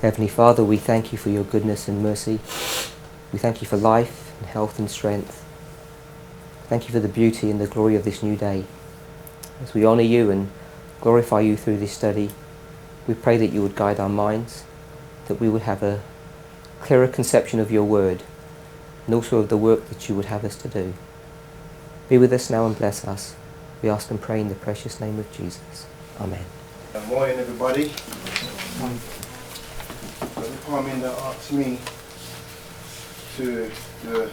Heavenly Father, we thank you for your goodness and mercy. We thank you for life and health and strength. Thank you for the beauty and the glory of this new day. As we honour you and glorify you through this study, we pray that you would guide our minds, that we would have a clearer conception of your word, and also of the work that you would have us to do. Be with us now and bless us. We ask and pray in the precious name of Jesus. Amen. Good morning, everybody. Brother Parminder asked me to do a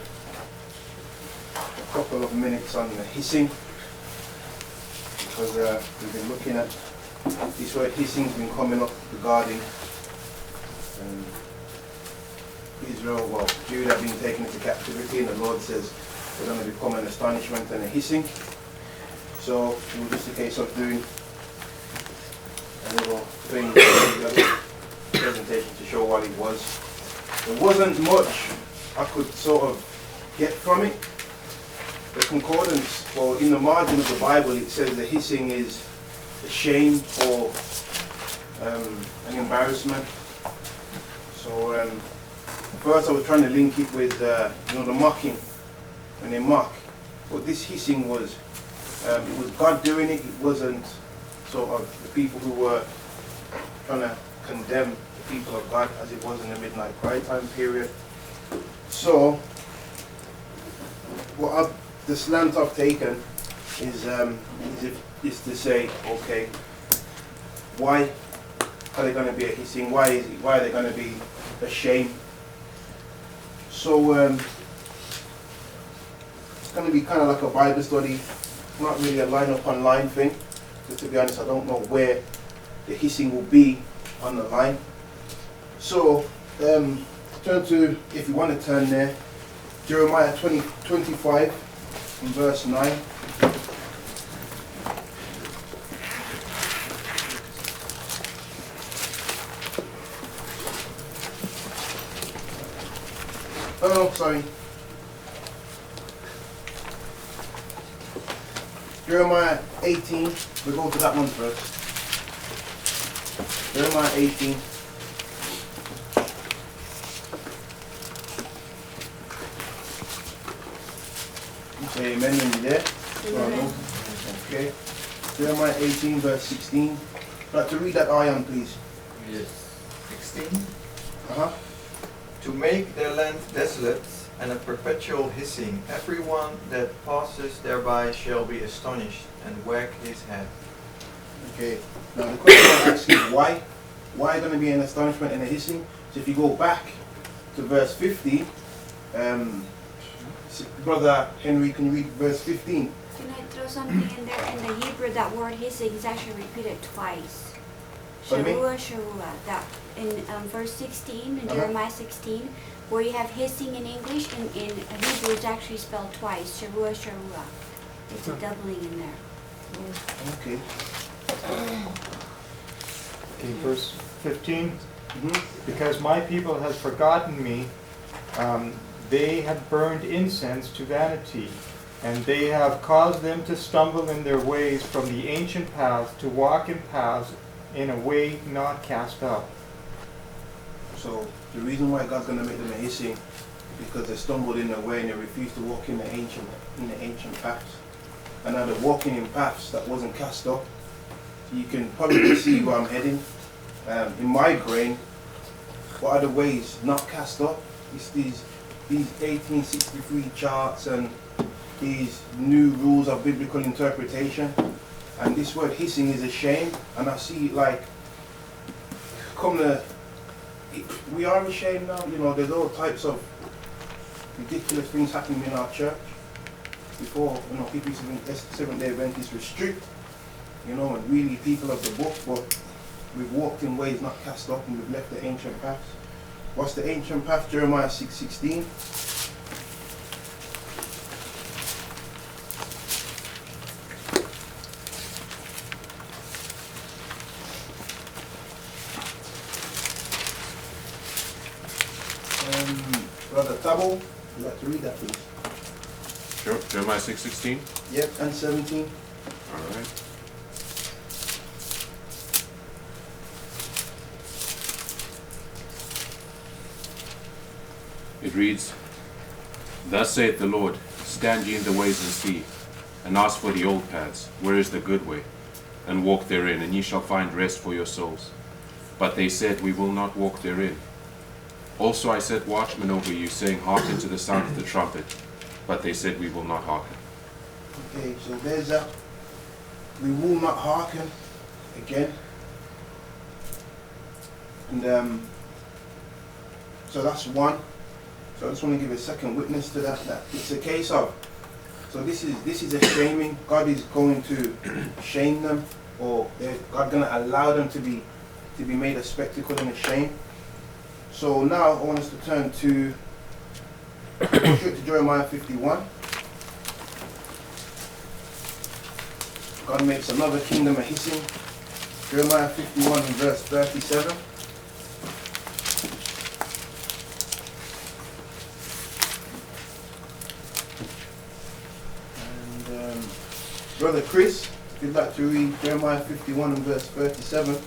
couple of minutes on the hissing, because we've been looking at this word hissing's been coming up regarding Israel, well, Judah being taken into captivity, and the Lord says they're going to become an astonishment and a hissing. So it was just a case of doing a little thing, a little presentation to show what it was. There wasn't much I could sort of get from it. The concordance, or in the margin of the Bible, it says the hissing is a shame or an embarrassment. So first I was trying to link it with the mocking, when they mock. But this hissing was, it was God doing it. It wasn't sort of the people who were trying to condemn the people of God, as it was in the midnight cry time period. So the slant I've taken is to say, okay, why are they going to be a hissing? Why are they going to be a shame? So it's going to be kind of like a Bible study, not really a line upon line thing. Just to be honest, I don't know where the hissing will be on the line. So turn to, if you want to turn there, Jeremiah 25 and verse 9. Oh, sorry. Jeremiah 18. We'll go to that one first. Jeremiah 18. You say amen when you're there? Amen. Okay. Jeremiah 18 verse 16. I'd like to read that Ion, please. Yes. 16. Uh-huh. To make their land desolate and a perpetual hissing, everyone that passes thereby shall be astonished and wag his head. Okay. Now the question I ask is why? Why going to be an astonishment and a hissing? So if you go back to verse 15, Brother Henry, can you read verse 15? Can I throw something in there? In the Hebrew, that word hissing is actually repeated twice. Pardon me? Sharua, Sharua. That in verse 16, in Jeremiah 16, where you have hissing in English, in Hebrew it's actually spelled twice. Sharua, Sharua. It's a doubling in there. Okay. Okay, verse 15. Because my people has forgotten me, they have burned incense to vanity, and they have caused them to stumble in their ways from the ancient paths, to walk in paths in a way not cast out. So the reason why God's going to make them a hissing is because they stumbled in their way and they refused to walk in the ancient paths. And now they're walking in paths that wasn't cast up. You can probably see where I'm heading. In my brain, what are the ways not cast up? It's these 1863 charts and these new rules of biblical interpretation. And this word hissing is a shame. And I see it like, we are ashamed now. You know, there's all types of ridiculous things happening in our church. Before, you know, people used to think Seventh-day Adventists were strict, you know, and really people of the book, but we've walked in ways not cast up and we've left the ancient paths. What's the ancient path? Jeremiah 6:16. Brother Tabo, would you like to read that, please? Sure. Jeremiah 6:16. Yep, and 17. All right. It reads, Thus saith the Lord, stand ye in the ways and see, and ask for the old paths, where is the good way, and walk therein, and ye shall find rest for your souls. But they said, We will not walk therein. Also I set watchmen over you, saying, Hearken to the sound of the trumpet. But they said, We will not hearken. Okay, so there's that. We will not hearken again. And so that's one. So I just want to give a second witness to that. That it's a case of. So this is a shaming. God is going to shame them, or God going to allow them to be made a spectacle and a shame. So now I want us to turn to Jeremiah 51. God makes another kingdom a hissing. Jeremiah 51 and verse 37. And Brother Chris, if you'd like to read Jeremiah 51 and verse 37. It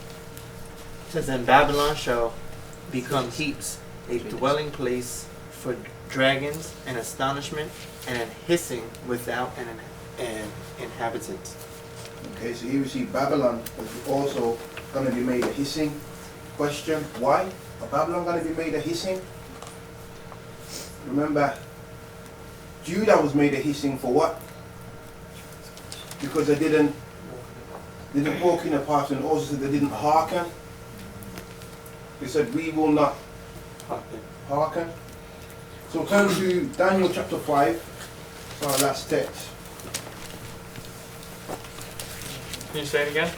says, And Babylon shall become heaps, a dwelling place for dragons, an astonishment, and an hissing without an inhabitant. Okay, so here we see Babylon is also going to be made a hissing. Question, why? Are Babylon going to be made a hissing? Remember, Judah was made a hissing for what? Because they didn't walk in the path, and also said they didn't hearken. They said, we will not hearken. So turn to Daniel chapter 5, it's our last text. Can you say it again?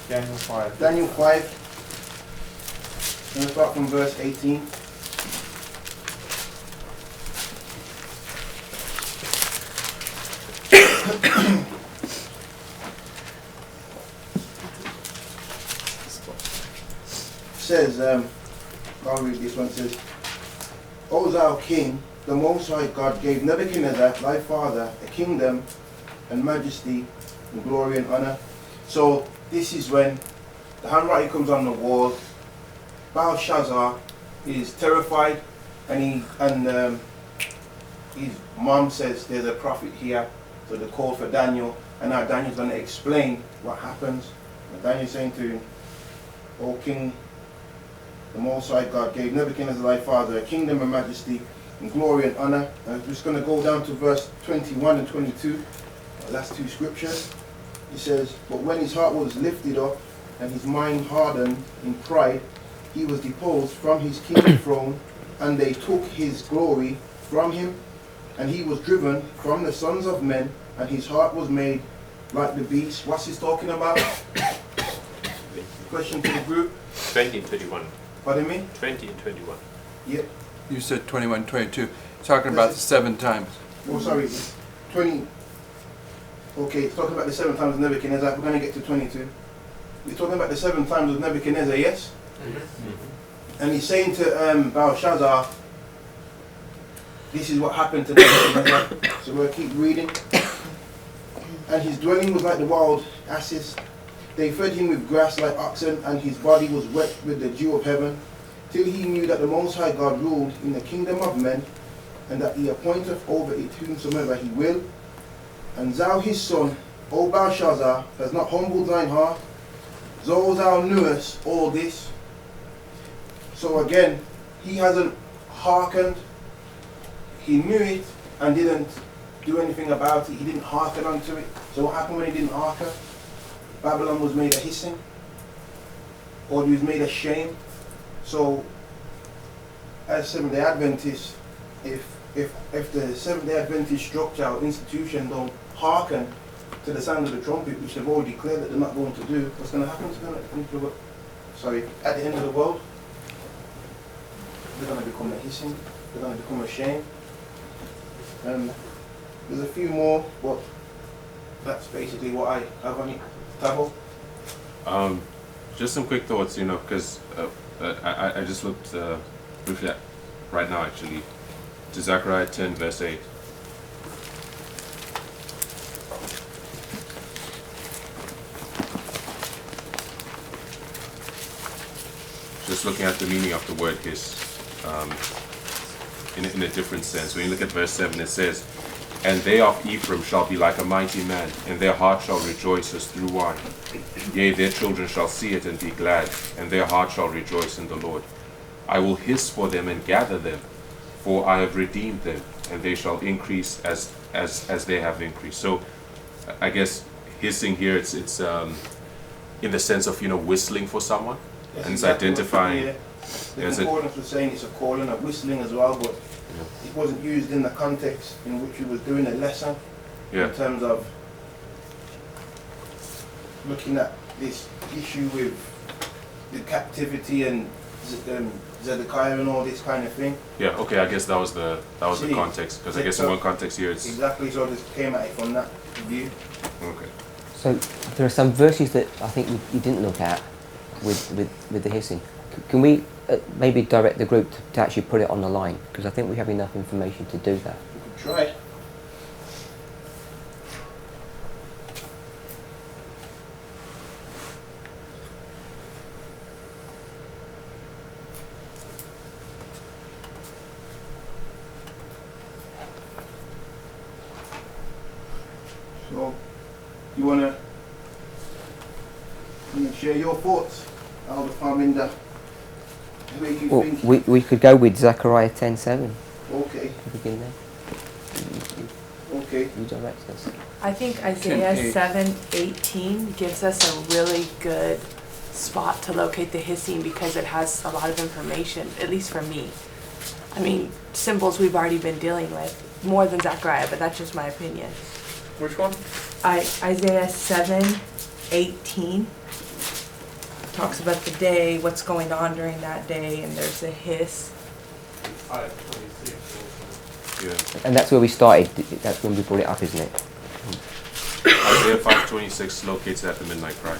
Daniel 5. Daniel 5, and we'll start from verse 18. Says, I'll read this one. It says, O thou king, the Most High God gave Nebuchadnezzar, thy father, a kingdom and majesty and glory and honor. So this is when the handwriting comes on the wall. Belshazzar is terrified, and his mom says there's a prophet here. So they call for Daniel, and now Daniel's going to explain what happens. And Daniel's saying to him, O king, the Most High God gave Nebuchadnezzar thy father a kingdom and majesty and glory and honor. And we're just going to go down to verse 21 and 22. Last two scriptures. He says, But when his heart was lifted up and his mind hardened in pride, he was deposed from his kingly throne, and they took his glory from him, and he was driven from the sons of men, and his heart was made like the beast. What's he talking about? Question to the group. 20 and 21. Pardon me? 20 and 21. Yeah. You said 21, 22. Talking about the 7 times. Oh, sorry. 20. Okay, it's talking about the 7 times of Nebuchadnezzar. We're going to get to 22. We're talking about the 7 times of Nebuchadnezzar, yes? Mm-hmm. And he's saying to Belshazzar, this is what happened to Nebuchadnezzar. So we'll keep reading. And his dwelling was like the wild asses. They fed him with grass like oxen, and his body was wet with the dew of heaven, till he knew that the Most High God ruled in the kingdom of men, and that he appointeth over it whomsoever he will. And thou his son, O Belshazzar, has not humbled thine heart, though thou knewest all this. So again, he hasn't hearkened. He knew it and didn't do anything about it. He didn't hearken unto it. So what happened when he didn't hearken? Babylon was made a hissing, or he was made a shame. So as Seventh-day Adventists, if the Seventh-day Adventist structure or institution don't hearken to the sound of the trumpet, which they've already declared that they're not going to do, what's going to happen to them at the end of the world? They're going to become a hissing, they're going to become a shame. There's a few more, but that's basically what I have on it. Tabo? Just some quick thoughts, because I just looked briefly at, right now actually, to Zechariah 10 verse 8. Just looking at the meaning of the word hiss. in a different sense. When you look at verse 7, it says, "And they of Ephraim shall be like a mighty man, and their heart shall rejoice as through wine. Yea, their children shall see it and be glad, and their heart shall rejoice in the Lord. I will hiss for them and gather them, for I have redeemed them, and they shall increase as they have increased." So I guess hissing here, it's in the sense of, whistling for someone, That's and it's exactly what identifying. The Yes, it- concordance was saying it's a calling, a whistling as well, but it wasn't used in the context in which we was doing a lesson. Yeah, In terms of looking at this issue with the captivity and Zedekiah and all this kind of thing. yeah. Okay, I guess that was the See, context, because I guess in one context here it's Exactly, so this came at it from that view. okay. So there are some verses that I think you didn't look at with the hissing. Can we maybe direct the group to actually put it on the line? Because I think we have enough information to do that. We could try. So, you wanna share your thoughts, Elder Parminder? Where you Well, think? we could go with Zechariah 10:7 Okay, to begin there. okay. You direct us. I think Isaiah 10:8. 7:18 gives us a really good spot to locate the hissing because it has a lot of information, at least for me. I mean, symbols we've already been dealing with, more than Zechariah, but that's just my opinion. Which one? Isaiah 7:18 talks about the day, what's going on during that day, and there's a hiss. 5:26. Yeah. And that's where we started. That's when we brought it up, isn't it? Isaiah 5:26 locates at the midnight cry.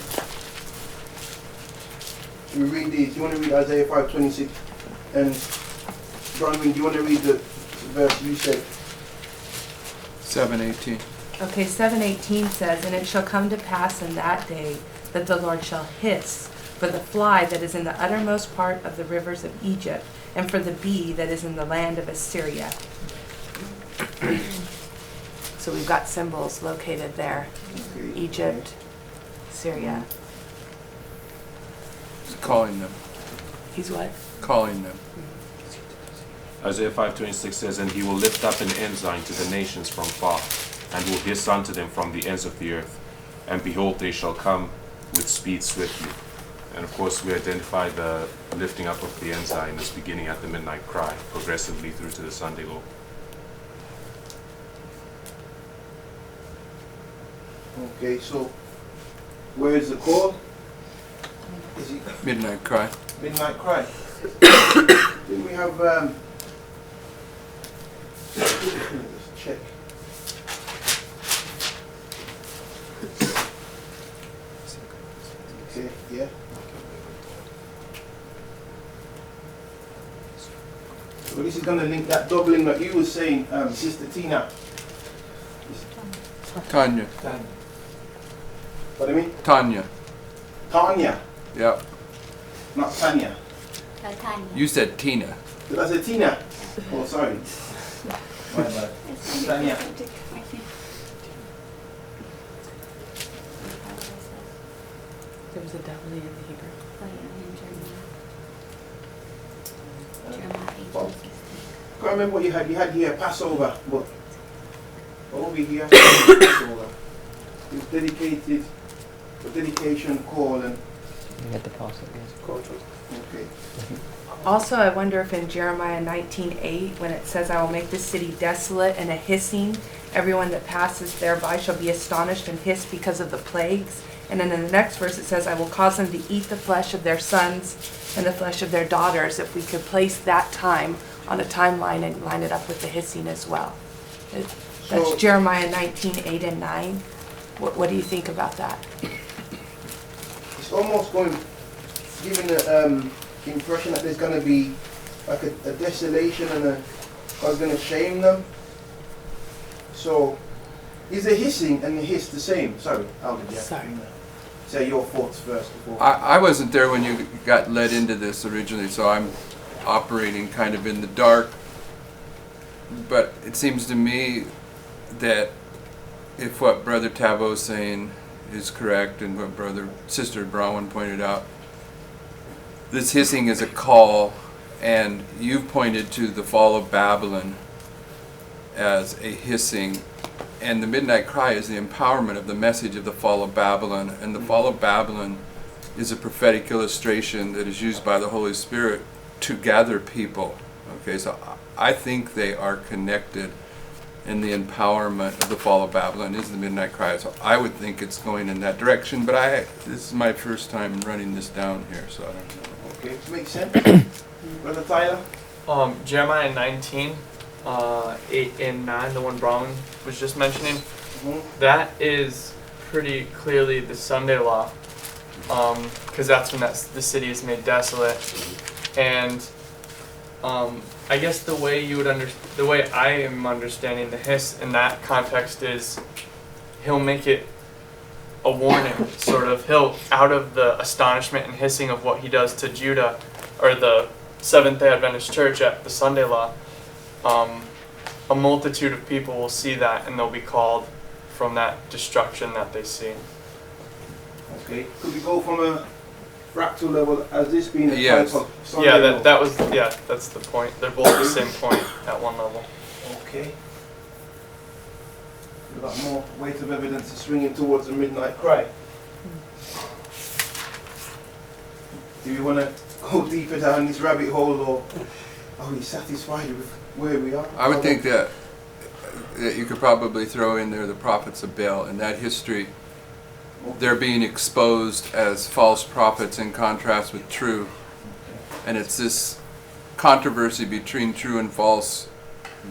We read these. Do you want to read Isaiah 5:26? And Bronwyn, do you want to read the verse you said? 7:18. Okay, 7:18 says, "And it shall come to pass in that day that the Lord shall hiss for the fly that is in the uttermost part of the rivers of Egypt, and for the bee that is in the land of Assyria." So we've got symbols located there. Okay. Egypt, Syria. He's calling them. He's what? Calling them. Isaiah 5:26 says, "And he will lift up an ensign to the nations from far, and will hiss unto them from the ends of the earth. And behold, they shall come with speed swiftly." And of course, we identify the lifting up of the ensign as beginning at the midnight cry, progressively through to the Sunday law. Okay, so where is the call? Is it Midnight cry. midnight cry? Then we have let's check. Okay, yeah. So this is gonna link that doubling that you were saying, Sister Tina. Tanya. What do you mean? Tanya. Tanya, Yep. not Tanya. Tanya. You said Tina. Did I say Tina? Oh, sorry. My bad. Tanya. There was a W in the Hebrew. Well, can't remember what you had. You had here Passover, but over here Passover. It was dedicated, for dedication, call, and We had the Passover, yes. okay. Also, I wonder if in Jeremiah 19:8, when it says, "I will make this city desolate and a hissing, everyone that passes thereby shall be astonished and hiss because of the plagues." And then in the next verse it says, "I will cause them to eat the flesh of their sons and the flesh of their daughters." If we could place that time on a timeline and line it up with the hissing as well. That's So- Jeremiah 19:8 and 9. What do you think about that? It's almost going, giving the impression that there's going to be like a desolation and God's going to shame them. So, is the hissing and the hiss the same? Sorry, Alden, yeah. Sorry. Say your thoughts first before. I wasn't there when you got led into this originally, so I'm operating kind of in the dark. But it seems to me that if what Brother Tavo is saying is correct and what Sister Brown pointed out, this hissing is a call, and you've pointed to the fall of Babylon as a hissing, and the midnight cry is the empowerment of the message of the fall of Babylon. And the fall of Babylon is a prophetic illustration that is used by the Holy Spirit to gather people. Okay, so I think they are connected, and the empowerment of the fall of Babylon is the midnight cry. So I would think it's going in that direction, but this is my first time running this down here, so I don't know. Okay, makes sense. Brother Tyler? Jeremiah 19, 8 and 9, the one Brahman was just mentioning, that is pretty clearly the Sunday law, because that's when the city is made desolate. And I guess the way I am understanding the hiss in that context is he'll make it a warning, sort of. He'll, out of the astonishment and hissing of what he does to Judah, or the Seventh-day Adventist Church at the Sunday law, a multitude of people will see that, and they'll be called from that destruction that they see. Okay, could we go from a fractal level as this being a Yes. type of Sunday Yeah, law? that's the point. They're both the same point at one level. Okay. We've got more weight of evidence is swinging towards the midnight cry. Do you want to go deeper down this rabbit hole, or are we satisfied with where we are? I would think that you could probably throw in there the prophets of Baal and that history. They're being exposed as false prophets in contrast with true. And it's this controversy between true and false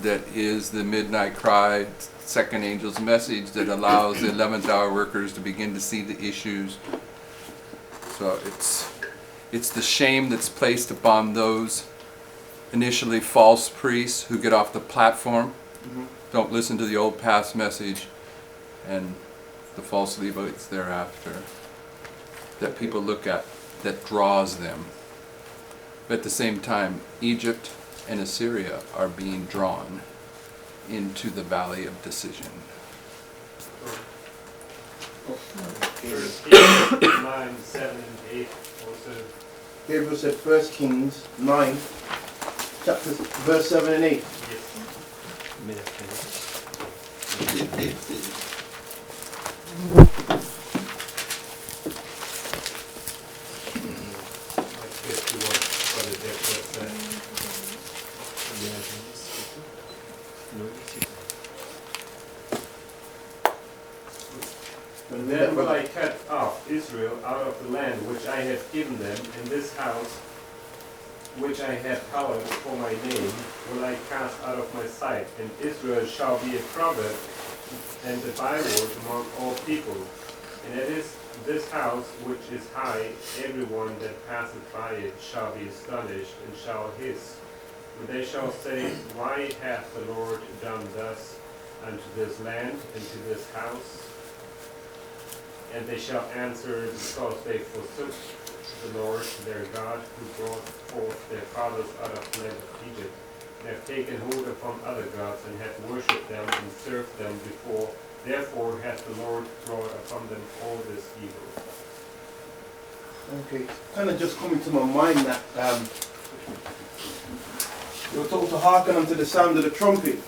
that is the midnight cry, second angel's message, that allows the 11th hour workers to begin to see the issues. So it's the shame that's placed upon those initially false priests who get off the platform, don't listen to the old past message, and the false Levites thereafter that people look at that draws them. But at the same time, Egypt and Assyria are being drawn into the valley of decision. First Kings 9, 7, and 8 also. Gabriel said 1 Kings 9, chapters, verse 7 and 8. Then will I cut off Israel out of the land which I have given them, and this house which I have hallowed for my name will I cast out of my sight, and Israel shall be a proverb and a byword among all people. And it is this house which is high, everyone that passeth by it shall be astonished and shall hiss. And they shall say, Why hath the Lord done thus unto this land and to this house? And they shall answer, because they forsook the Lord their God, who brought forth their fathers out of the land of Egypt, and have taken hold upon other gods, and have worshipped them and served them before. Therefore hath the Lord brought upon them all this evil. Okay, kind of just coming to my mind that they were told to hearken unto the sound of the trumpet.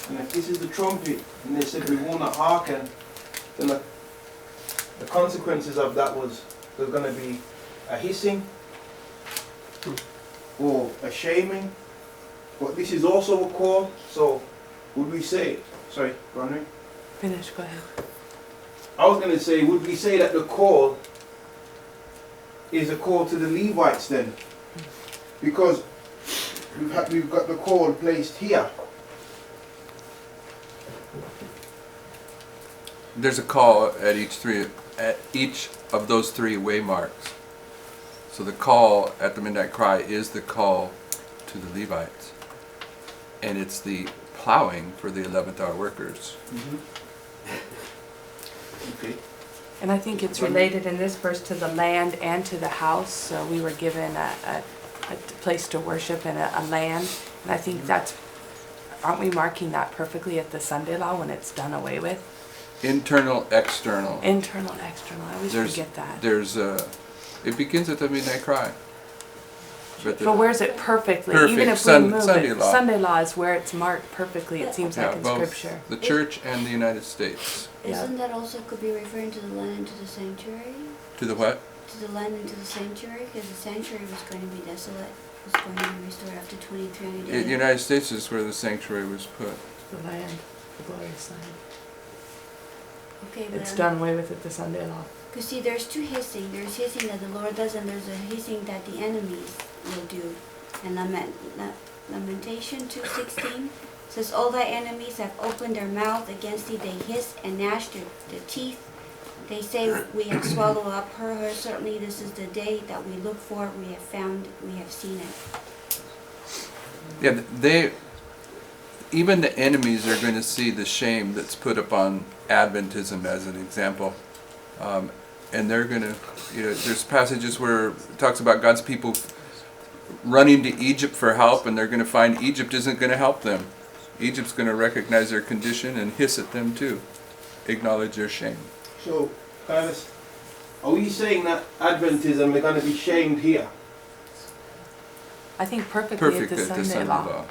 And if this is the trumpet, and they said we will not hearken, then the consequences of that was there's going to be a hissing or a shaming. But this is also a call, so would we say, sorry, Ronnie? Finish, go ahead. I was going to say, would we say that the call is a call to the Levites then? Because we've got the call placed here. There's a call at each of those three waymarks. So the call at the midnight cry is the call to the Levites, and it's the plowing for the 11th hour workers. Okay. And I think it's related in this verse to the land and to the house. So we were given a place to worship and a land. And I think that's aren't we marking that perfectly at the Sunday law when it's done away with? Internal, external. Internal, external, I always forget that. There's it begins at the midnight cry. But where's it perfectly? Perfect. Even if Sun- we move Sunday it, law. Sunday law is where it's marked perfectly, it seems like Yeah, in both scripture. the church and the United States. Isn't that also could be referring to the land and to the sanctuary? To the what? To the land and to the sanctuary? Because the sanctuary was going to be desolate, was going to be restored after 2300 The days. United States is where the sanctuary was put. The land, the glorious land. Okay, but It's done away with at the Sunday law. because see, there's two hissing. There's hissing that the Lord does, and there's a hissing that the enemies will do. And Lamentation 2:16 says, "All thy enemies have opened their mouth against thee; they hiss and gnash their teeth. They say, we have swallowed up her. Certainly this is the day that we look for. We have found, we have seen it." Yeah, even the enemies are going to see the shame that's put upon Adventism as an example. And they're going to, there's passages where it talks about God's people running to Egypt for help, and they're going to find Egypt isn't going to help them. Egypt's going to recognize their condition and hiss at them too, acknowledge their shame. So, are we saying that Adventism are going to be shamed here? I think perfectly Perfect at the at the Sunday Sunday law. law.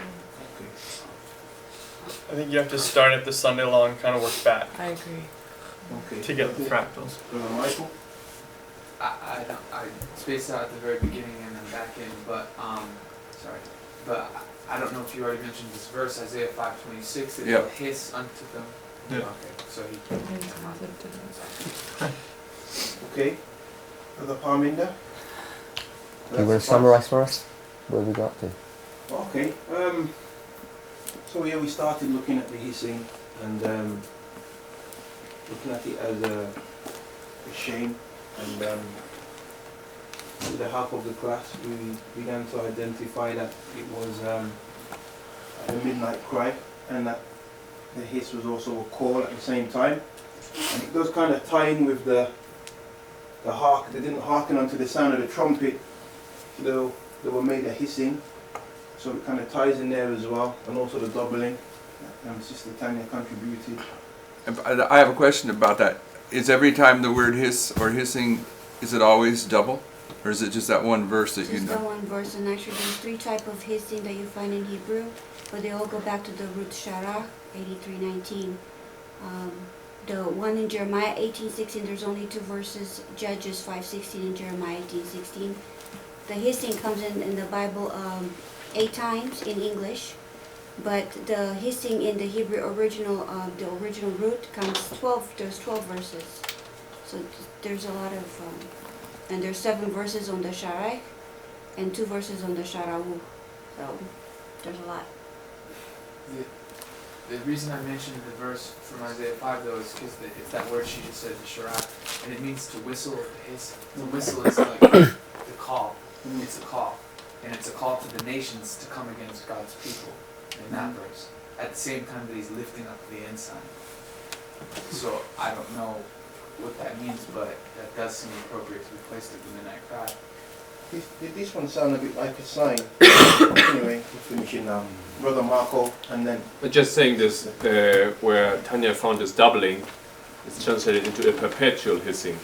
I think you have to start at the Sunday law and kind of work back I agree. Okay. to get the fractals. Michael? I spaced out at the very beginning and then back in, but but I don't know if you already mentioned this verse, Isaiah 5:26, that Yep. will hiss unto them. Yeah. Okay, so he. Okay. Brother Parminder? Do you want to summarise for us where we got to? Okay. So yeah, we started looking at the hissing and looking at it as a shame, and with the help of the class we began to identify that it was a midnight cry, and that the hiss was also a call at the same time. And it does kind of tie in with the hark. They didn't hearken unto the sound of the trumpet, though they were made a hissing. So it kind of ties in there as well, and also the doubling. Sister Tanya contributed. I have a question about that. Is every time the word hiss or hissing, is it always double? Or is it just that one verse that you Just that know? one verse, and actually there's three types of hissing that you find in Hebrew, but they all go back to the root sharah, 83:19. The one in Jeremiah 18:16, there's only two verses, Judges 5:16 and Jeremiah 18:16. The hissing comes in the Bible 8 times in English, but the hissing in the Hebrew original, the original root comes 12. There's 12 verses, so there's a lot of, and there's 7 verses on the Sharai, and 2 verses on the Sharawu. So there's a lot. The reason I mentioned the verse from Isaiah 5 though is because it's that word she just said, the shirah, and it means to whistle or to hiss. The whistle is like the call. It's a call. And it's a call to the nations to come against God's people in that verse. At the same time that he's lifting up the ensign. So I don't know what that means, but that does seem appropriate to be placed at the midnight cry. This one sound a bit like a sign. Anyway, we're finishing now. Brother Marco, and then... But just saying this, where Tanya found this doubling, it's translated into a perpetual hissing.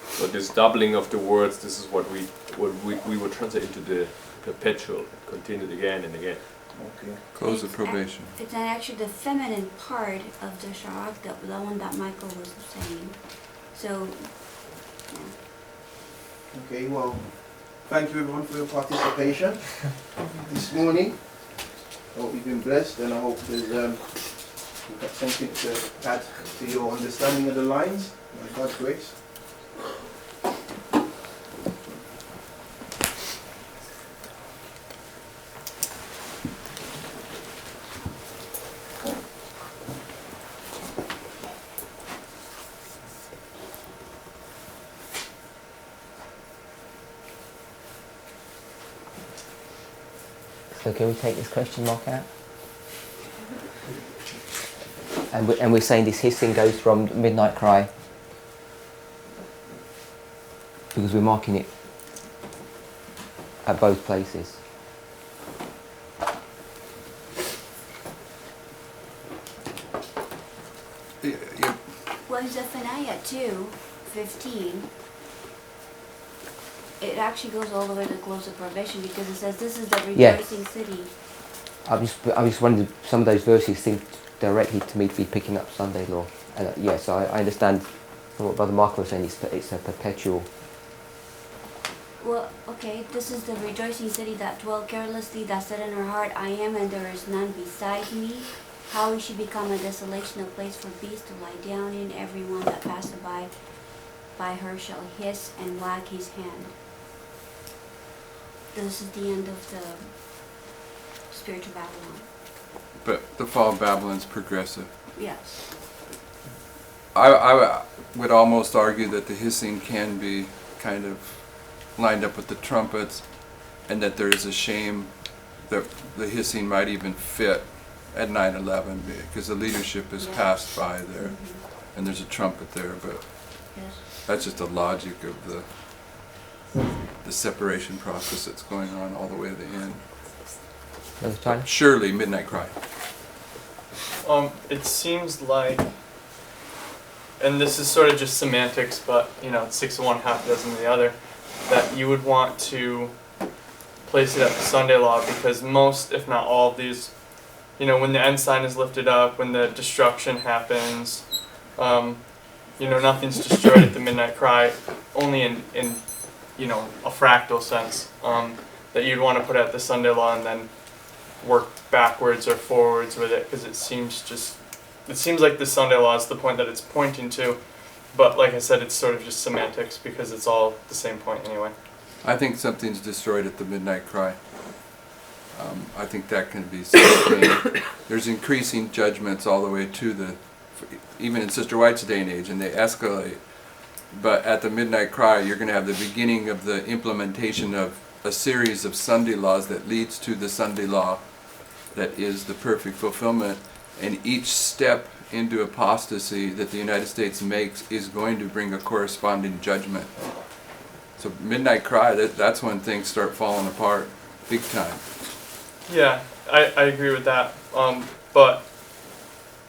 So this doubling of the words, this is what we would translate into the perpetual, continued again and again. Okay. Close the probation. It's actually the feminine part of the Sharak, the one that Michael was saying. So, yeah. Okay, well, thank you everyone for your participation this morning. I hope you've been blessed, and I hope there's you've got something to add to your understanding of the lines, by God's grace. So can we take this question mark out? And we're saying this hissing goes from midnight cry because we're marking it at both places. Well, in Zephaniah 2:15, it actually goes all the way to the close of probation because it says, "This is the Yeah. rejoicing city." I just wondered, some of those verses seem directly to me to be picking up Sunday law. And yes, I understand from what Brother Marco was saying, it's a perpetual. Well, okay, this is the rejoicing city that dwelt carelessly, that said in her heart, "I am, and there is none beside me." How is she become a desolation, a place for beasts to lie down in? Everyone that passeth by her shall hiss and wag his hand. This is the end of the spiritual Babylon. But the fall of Babylon's progressive. Yes. I would almost argue that the hissing can be kind of lined up with the trumpets, and that there is a shame that the hissing might even fit at 9/11 because the leadership is passed by there, and there's a trumpet there. But Yes. that's just the logic of the separation process that's going on all the way to the end. Brother Tyler? Surely, Midnight Cry. It seems like, and this is sort of just semantics, but you know, it's 6 of one, half a dozen of the other, that you would want to place it at the Sunday law because most, if not all of these, you know, when the end sign is lifted up, when the destruction happens, you know, nothing's destroyed at the midnight cry, only in you know, a fractal sense, that you'd want to put at the Sunday law and then work backwards or forwards with it, because it seems like the Sunday law is the point that it's pointing to, but like I said, it's sort of just semantics because it's all the same point anyway. I think something's destroyed at the Midnight Cry. I think that can be sustained. There's increasing judgments all the way to even in Sister White's day and age, and they escalate. But at the Midnight Cry, you're going to have the beginning of the implementation of a series of Sunday laws that leads to the Sunday law that is the perfect fulfillment. And each step into apostasy that the United States makes is going to bring a corresponding judgment. So Midnight Cry, that's when things start falling apart big time. Yeah, I agree with that, but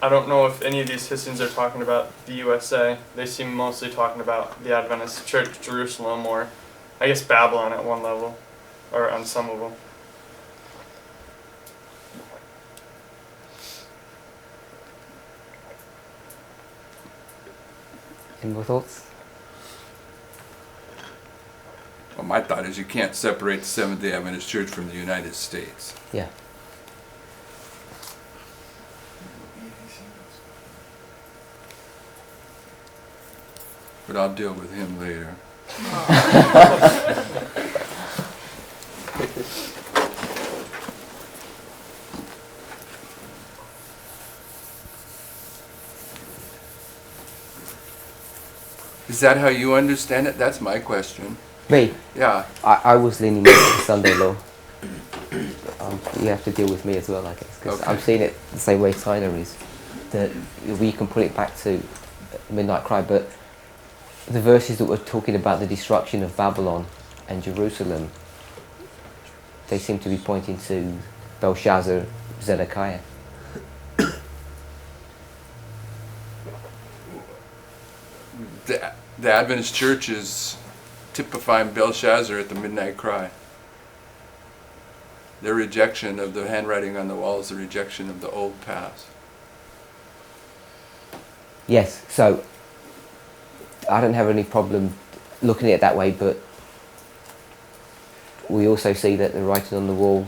I don't know if any of these hissings are talking about the USA. They seem mostly talking about the Adventist Church, Jerusalem, or I guess Babylon at one level, or on some of them. Any more thoughts? Well, my thought is you can't separate the Seventh-day Adventist Church from the United States. Yeah. But I'll deal with him later. Is that how you understand it? That's my question. Me? Yeah. I was leaning more to the Sunday law. You have to deal with me as well, I guess, because Okay. I'm seeing it the same way Tyler is. That we can put it back to Midnight Cry, but the verses that were talking about the destruction of Babylon and Jerusalem, they seem to be pointing to Belshazzar, Zedekiah. The Adventist Church is typifying Belshazzar at the Midnight Cry. Their rejection of the handwriting on the wall is the rejection of the old past. Yes, so I don't have any problem looking at it that way, but we also see that the writing on the wall.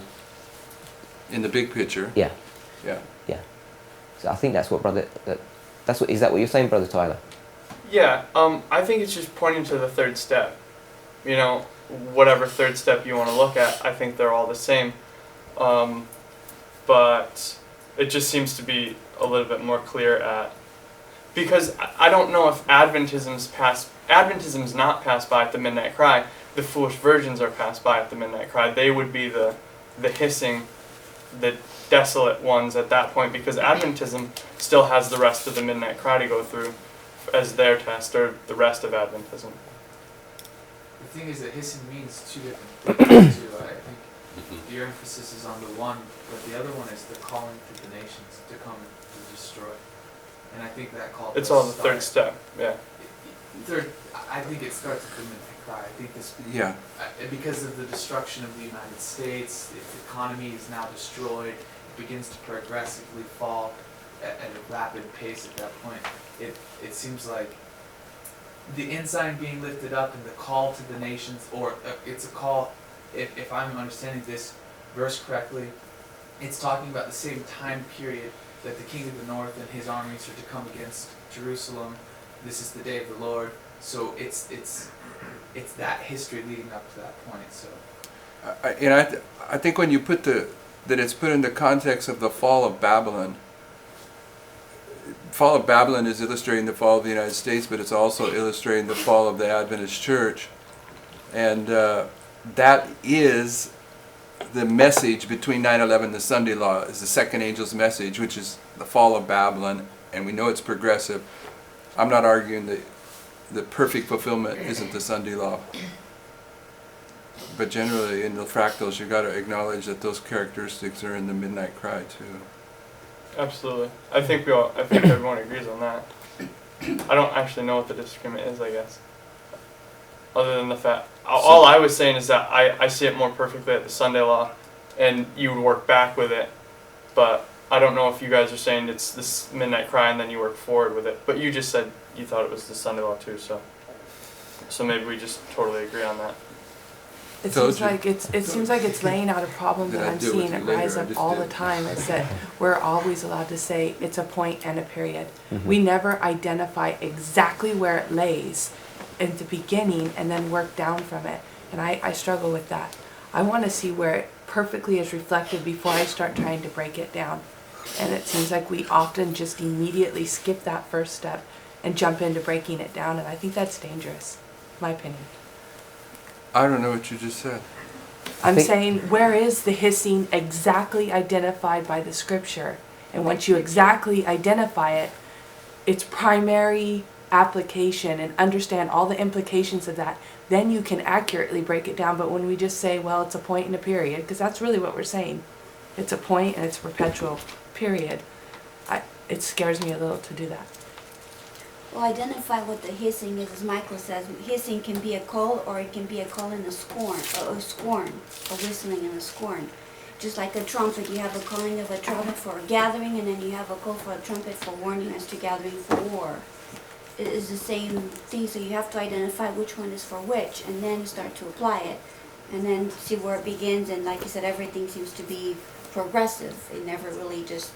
In the big picture. Yeah. Yeah. Yeah. So I think that's what is that what you're saying, Brother Tyler? Yeah, I think it's just pointing to the third step. You know, whatever third step you want to look at, I think they're all the same. But it just seems to be a little bit more clear at, because I don't know if Adventism's not passed by at the Midnight Cry. The foolish virgins are passed by at the Midnight Cry. They would be the hissing, the desolate ones at that point, because Adventism still has the rest of the Midnight Cry to go through as their test, or the rest of Adventism. The thing is that hissing means two different things too. I think your emphasis is on the one, but the other one is the calling to the nations to come and to destroy. And I think that call. It's does all the third start- step. Yeah. Third, I think it starts with the midnight cry. I think this, Yeah. because of the destruction of the United States, its economy is now destroyed. It begins to progressively fall at a rapid pace at that point. It seems like the ensign being lifted up and the call to the nations, or it's a call, if I'm understanding this verse correctly, it's talking about the same time period that the king of the north and his armies are to come against Jerusalem. This is the day of the Lord. So it's that history leading up to that point. So I think when you put that it's put in the context of the fall of Babylon. Fall of Babylon is illustrating the fall of the United States, but it's also illustrating the fall of the Adventist Church, and that is the message between 9/11 and the Sunday Law. Is the second angel's message, which is the fall of Babylon, and we know it's progressive. I'm not arguing that the perfect fulfillment isn't the Sunday Law. But generally, in the fractals, you've got to acknowledge that those characteristics are in the Midnight Cry, too. Absolutely. I think everyone agrees on that. I don't actually know what the disagreement is, I guess. Other than the fact, all I was saying is that I see it more perfectly at the Sunday Law, and you would work back with it. But I don't know if you guys are saying it's this Midnight Cry and then you work forward with it. But you just said you thought it was the Sunday Law too, so maybe we just totally agree on that. It seems like it's laying out a problem that I'm seeing it rise up all the time, is that we're always allowed to say it's a point and a period. Mm-hmm. We never identify exactly where it lays in the beginning and then work down from it. And I struggle with that. I want to see where it perfectly is reflected before I start trying to break it down. And it seems like we often just immediately skip that first step and jump into breaking it down, and I think that's dangerous, in my opinion. I don't know what you just said. I'm saying, where is the hissing exactly identified by the scripture? And once you exactly identify it, its primary application, and understand all the implications of that, then you can accurately break it down. But when we just say, well, it's a point and a period, because that's really what we're saying. It's a point and it's a perpetual period. It scares me a little to do that. Well, identify what the hissing is, as Michael says. Hissing can be a call, or it can be a call and a scorn, a whistling and a scorn. Just like a trumpet, you have a calling of a trumpet for a gathering, and then you have a call for a trumpet for warning as to gathering for war. It is the same thing, so you have to identify which one is for which, and then start to apply it, and then see where it begins. And like you said, everything seems to be progressive. It never really just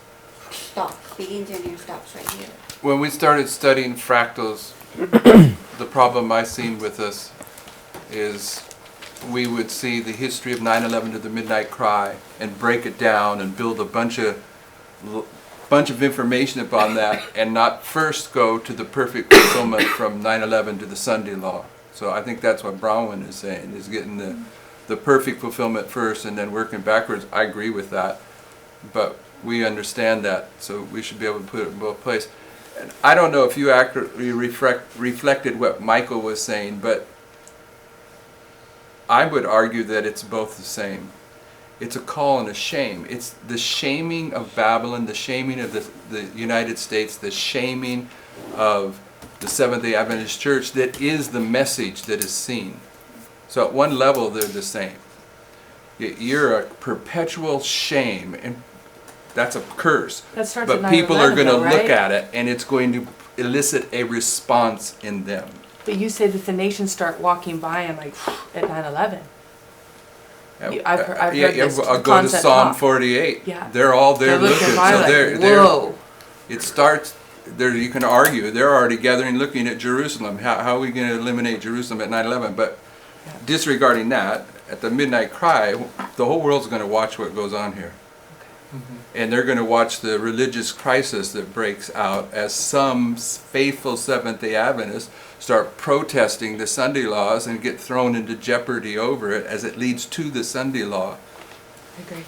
stops, begins and here, stops right here. When we started studying fractals, the problem I seen with us is we would see the history of 9/11 to the Midnight Cry and break it down and build a bunch of information upon that, and not first go to the perfect fulfillment from 9/11 to the Sunday Law. So I think that's what Bronwyn is saying, is getting the perfect fulfillment first and then working backwards. I agree with that, but we understand that, so we should be able to put it in both places. And I don't know if you accurately reflected what Michael was saying, but I would argue that it's both the same. It's a call and a shame. It's the shaming of Babylon, the shaming of the United States, the shaming of the Seventh-day Adventist Church that is the message that is seen. So at one level, they're the same. You're a perpetual shame, and that's a curse. That starts But at people are 9/11 going to though, look right? at it, and it's going to elicit a response in them. But you say that the nations start walking by and like at 9/11. I've heard this I'll go to concept Psalm talk. 48. Yeah. They're all there They're looking. by So like, they're whoa. it starts there. You can argue they're already gathering, looking at Jerusalem. How are we going to eliminate Jerusalem at 9/11? But Yeah. disregarding that, at the Midnight Cry, the whole world's going to watch what goes on here. And they're going to watch the religious crisis that breaks out as some faithful Seventh-day Adventists start protesting the Sunday laws and get thrown into jeopardy over it as it leads to the Sunday law. I agree.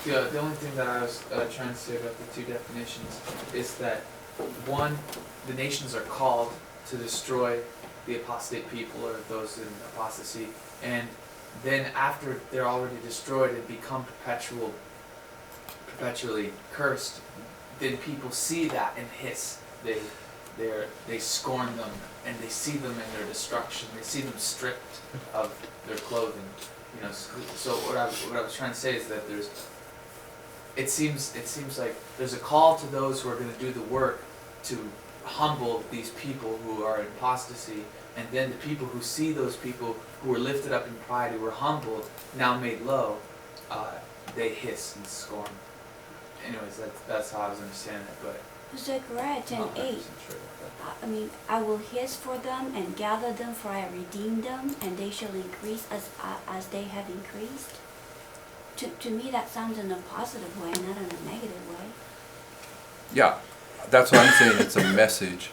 The only thing that I was trying to say about the two definitions is that, one, the nations are called to destroy the apostate people or those in apostasy, and then after they're already destroyed and become perpetually cursed, then people see that and hiss. They scorn them, and they see them in their destruction. They see them stripped of their clothing. You know, so what I was trying to say is that it seems like there's a call to those who are going to do the work to humble these people who are in apostasy, and then the people who see those people who were lifted up in pride, who were humbled, now made low, they hiss and scorn. Anyways, that's how I was understanding it, but Zechariah I'm not 10:8. 100% sure about that. I mean, I will hiss for them and gather them, for I redeemed them, and they shall increase as they have increased. To me, that sounds in a positive way, not in a negative way. Yeah, that's what I'm saying. It's a message.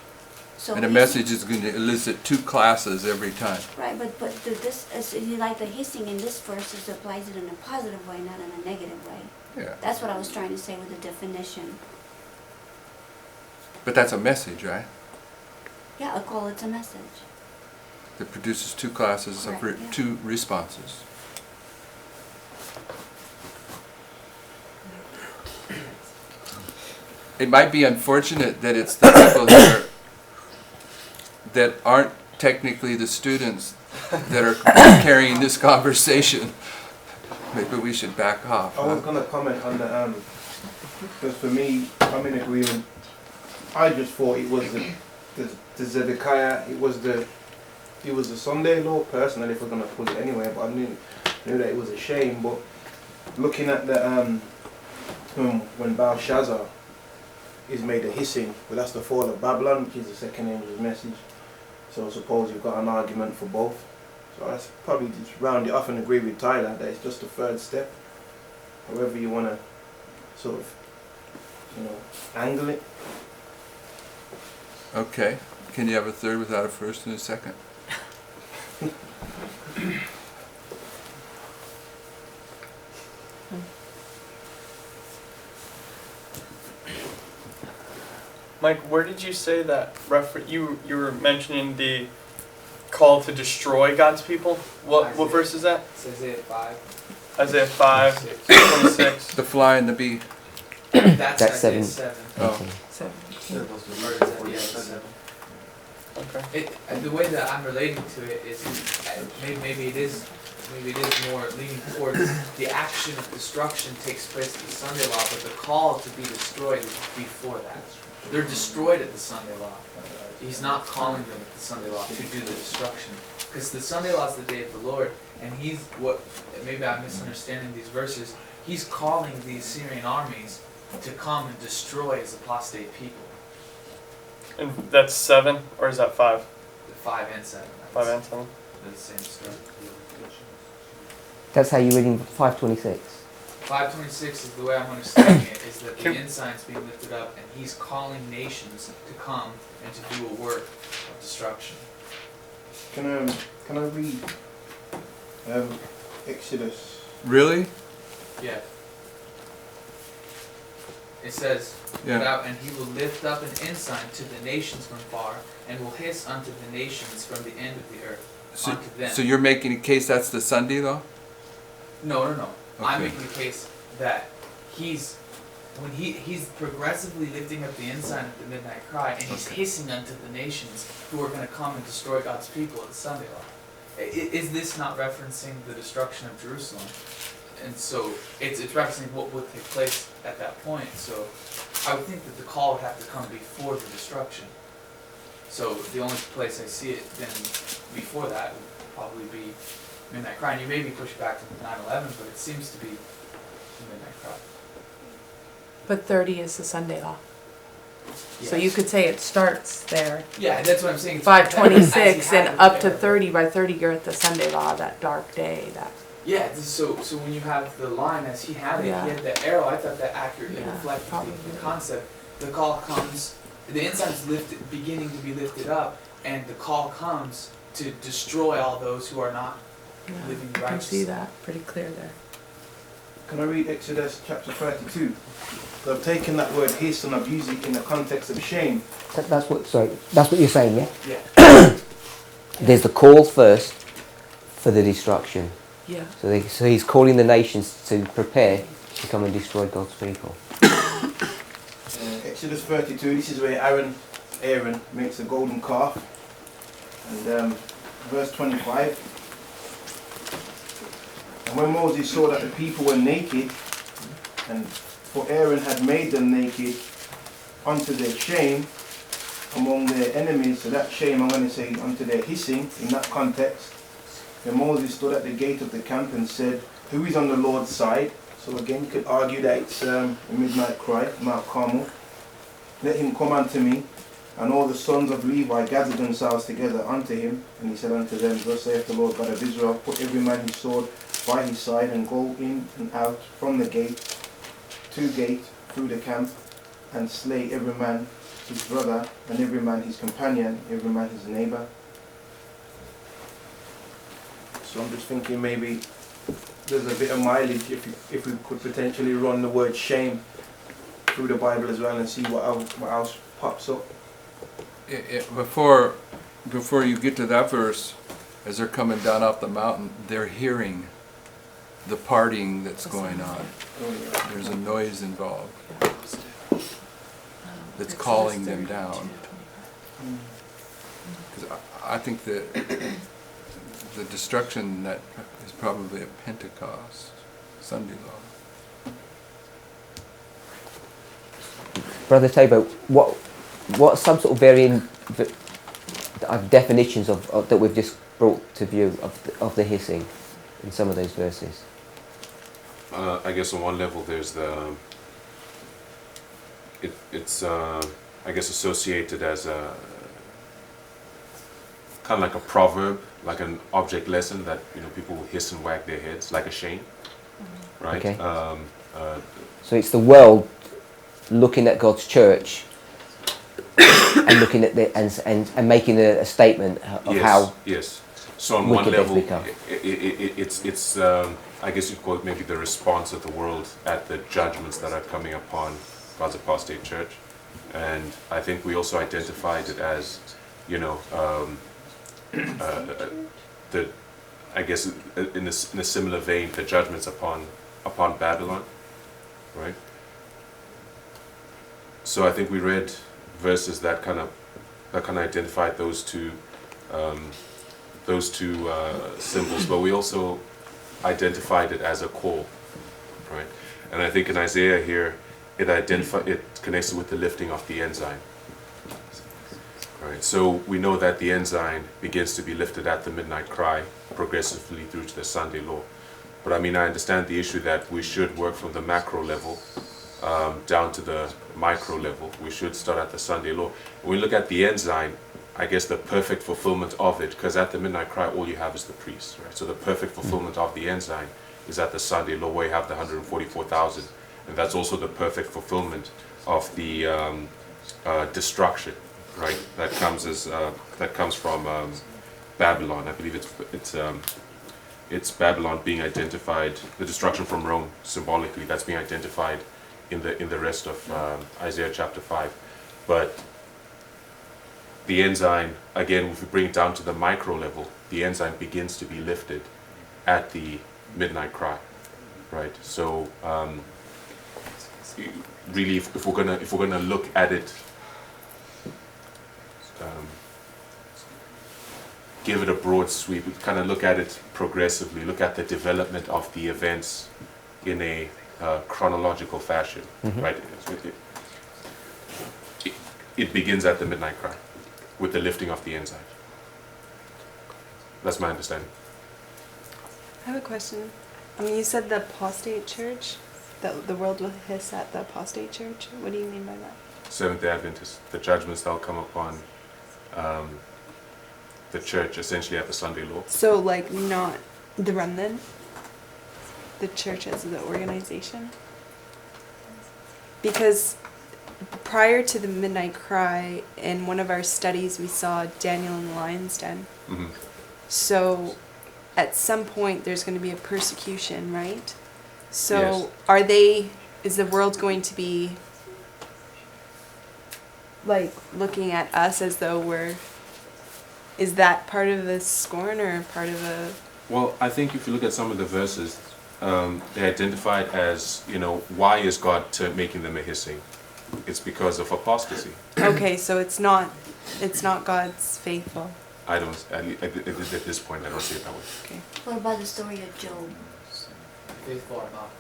So And a hissing- message is going to elicit two classes every time. Right, but this is like the hissing in this verse is applies it in a positive way, not in a negative way. Yeah. That's what I was trying to say with the definition. But that's a message, right? Yeah, a call, it's a message. That produces two classes of Right, yeah. two responses. It might be unfortunate that it's the people that aren't technically the students that are carrying this conversation. Maybe we should back off. I was gonna comment on the because for me, I'm in agreement. I just thought it was the Zedekiah. It was the Sunday law personally, if we're gonna put it anyway. But I knew that it was a shame. But looking at the when Belshazzar is made a hissing, but that's the fall of Babylon, which is the second angel's message. So I suppose you've got an argument for both. So I probably just round it off and agree with Tyler that it's just the third step. However you want to sort of, angle it. Okay. Can you have a third without a first and a second? Mike, where did you say that you were mentioning the call to destroy God's people? What verse is that? It's Isaiah 5. Isaiah 5:26. The fly and the bee. That's That's Isaiah 7. 7. Oh. 17. Or is that, yeah, it's 7. Okay. The way that I'm relating to it is maybe it is more leaning towards the action of destruction takes place at the Sunday law, but the call to be destroyed is before that. They're destroyed at the Sunday law. He's not calling them at the Sunday law to do the destruction, because the Sunday law is the day of the Lord, and maybe I'm misunderstanding these verses. He's calling the Assyrian armies to come and destroy his apostate people. And that's 7, or is that 5? The 5 and 7. 5 and 7. They're the same story. That's how you're reading 5:26. 5:26 is the way I'm understanding it, is that the ensign's being lifted up, and he's calling nations to come and to do a work of destruction. Can I read Exodus? Really? Yeah. It says, Yeah. and he will lift up an ensign to the nations from far, and will hiss unto the nations from the end of the earth, So, unto them. so you're making a case that's the Sunday law? No. I'm Okay. making the case that he's progressively lifting up the ensign at the midnight cry, and he's hissing unto the nations who are going to come and destroy God's people at the Sunday law. Is this not referencing the destruction of Jerusalem? And so it's referencing what would take place at that point. So I would think that the call would have to come before the destruction. So the only place I see it then before that would probably be Midnight Cry. And you maybe push back to 9/11, but it seems to be the Midnight Cry. But 30 is the Sunday law. So you Yes. could say it starts there. Yeah, that's what I'm saying. 5:26 As he had and it up to there. 30. By 30 you're at the Sunday law, that dark day. That Yeah, so when you have the line as he had it, Yeah. he had the arrow. I thought that accurately Yeah, reflected probably. the concept. The call comes, the ensign's beginning to be lifted up, and the call comes to destroy all those who are not living I can righteously. see that pretty clear there. Can I read Exodus chapter 32? So I've taken that word hiss and I've used it in the context of shame. That's what you're saying, yeah? Yeah. There's the call first for the destruction. Yeah. So he's calling the nations to prepare to come and destroy God's people. Exodus 32, this is where Aaron makes a golden calf. And verse 25. And when Moses saw that the people were naked, and for Aaron had made them naked unto their shame among their enemies, so that shame I'm going to say unto their hissing in that context. Then Moses stood at the gate of the camp and said, who is on the Lord's side? So again, you could argue that it's the midnight cry, Mount Carmel. Let him come unto me. And all the sons of Levi gathered themselves together unto him. And he said unto them, thus saith the Lord God of Israel, put every man his sword by his side, and go in and out from the gate to gate through the camp, and slay every man his brother, and every man his companion, every man his neighbor. So I'm just thinking maybe there's a bit of mileage if we could potentially run the word shame through the Bible as well and see what else pops up. Before you get to that verse, as they're coming down off the mountain, they're hearing the partying that's going on. There's a noise involved that's calling them down. Because I think that the destruction that is probably a Pentecost, Sunday law. Brother Tabor, what some sort of varying definitions of that we've just brought to view of the hissing in some of those verses? I guess on one level there's the it's I guess associated as a kind of like a proverb, like an object lesson that people will hiss and wag their heads like a shame, right? Okay. So it's the world looking at God's church and looking at the and making a statement of how yes. So on one level, it's I guess you'd call it maybe the response of the world at the judgments that are coming upon God's apostate church, and I think we also identified it as the I guess in a similar vein the judgments upon Babylon, right? So I think we read verses that kind of identified those two symbols, but we also identified it as a call, right? And I think in Isaiah here, it connects it with the lifting of the ensign, right? So we know that the ensign begins to be lifted at the midnight cry, progressively through to the Sunday law. But I mean, I understand the issue that we should work from the macro level down to the micro level. We should start at the Sunday law. When we look at the ensign, I guess the perfect fulfillment of it, because at the midnight cry all you have is the priest, right? So the perfect fulfillment of the ensign is at the Sunday law where you have the 144,000, and that's also the perfect fulfillment of the destruction, right? That comes from Babylon. I believe it's Babylon being identified, the destruction from Rome symbolically, that's being identified in the rest of Isaiah chapter 5. But the ensign, again, if we bring it down to the micro level, the ensign begins to be lifted at the midnight cry, right? So really, if we're gonna look at it, give it a broad sweep, we kind of look at it progressively, look at the development of the events in a chronological fashion, right? It begins at the midnight cry with the lifting of the ensign. That's my understanding. I have a question. You said the apostate church, that the world will hiss at the apostate church. What do you mean by that? Seventh-day Adventists, the judgments that will come upon the church, essentially at the Sunday law. So, like, not the remnant, the church as the organization? Because prior to the midnight cry, in one of our studies, we saw Daniel in the lion's den. Mm-hmm. So, at some point, there's going to be a persecution, right? So, Yes. Is the world going to be, like, looking at us as though is that part of the scorn or part of a... Well, I think if you look at some of the verses, they identified as, why is God making them a hissing? it's because of apostasy. Okay, so it's not God's faithful. I don't, at this point, I don't see it that way. Okay. What about the story of Job? Faithful or not?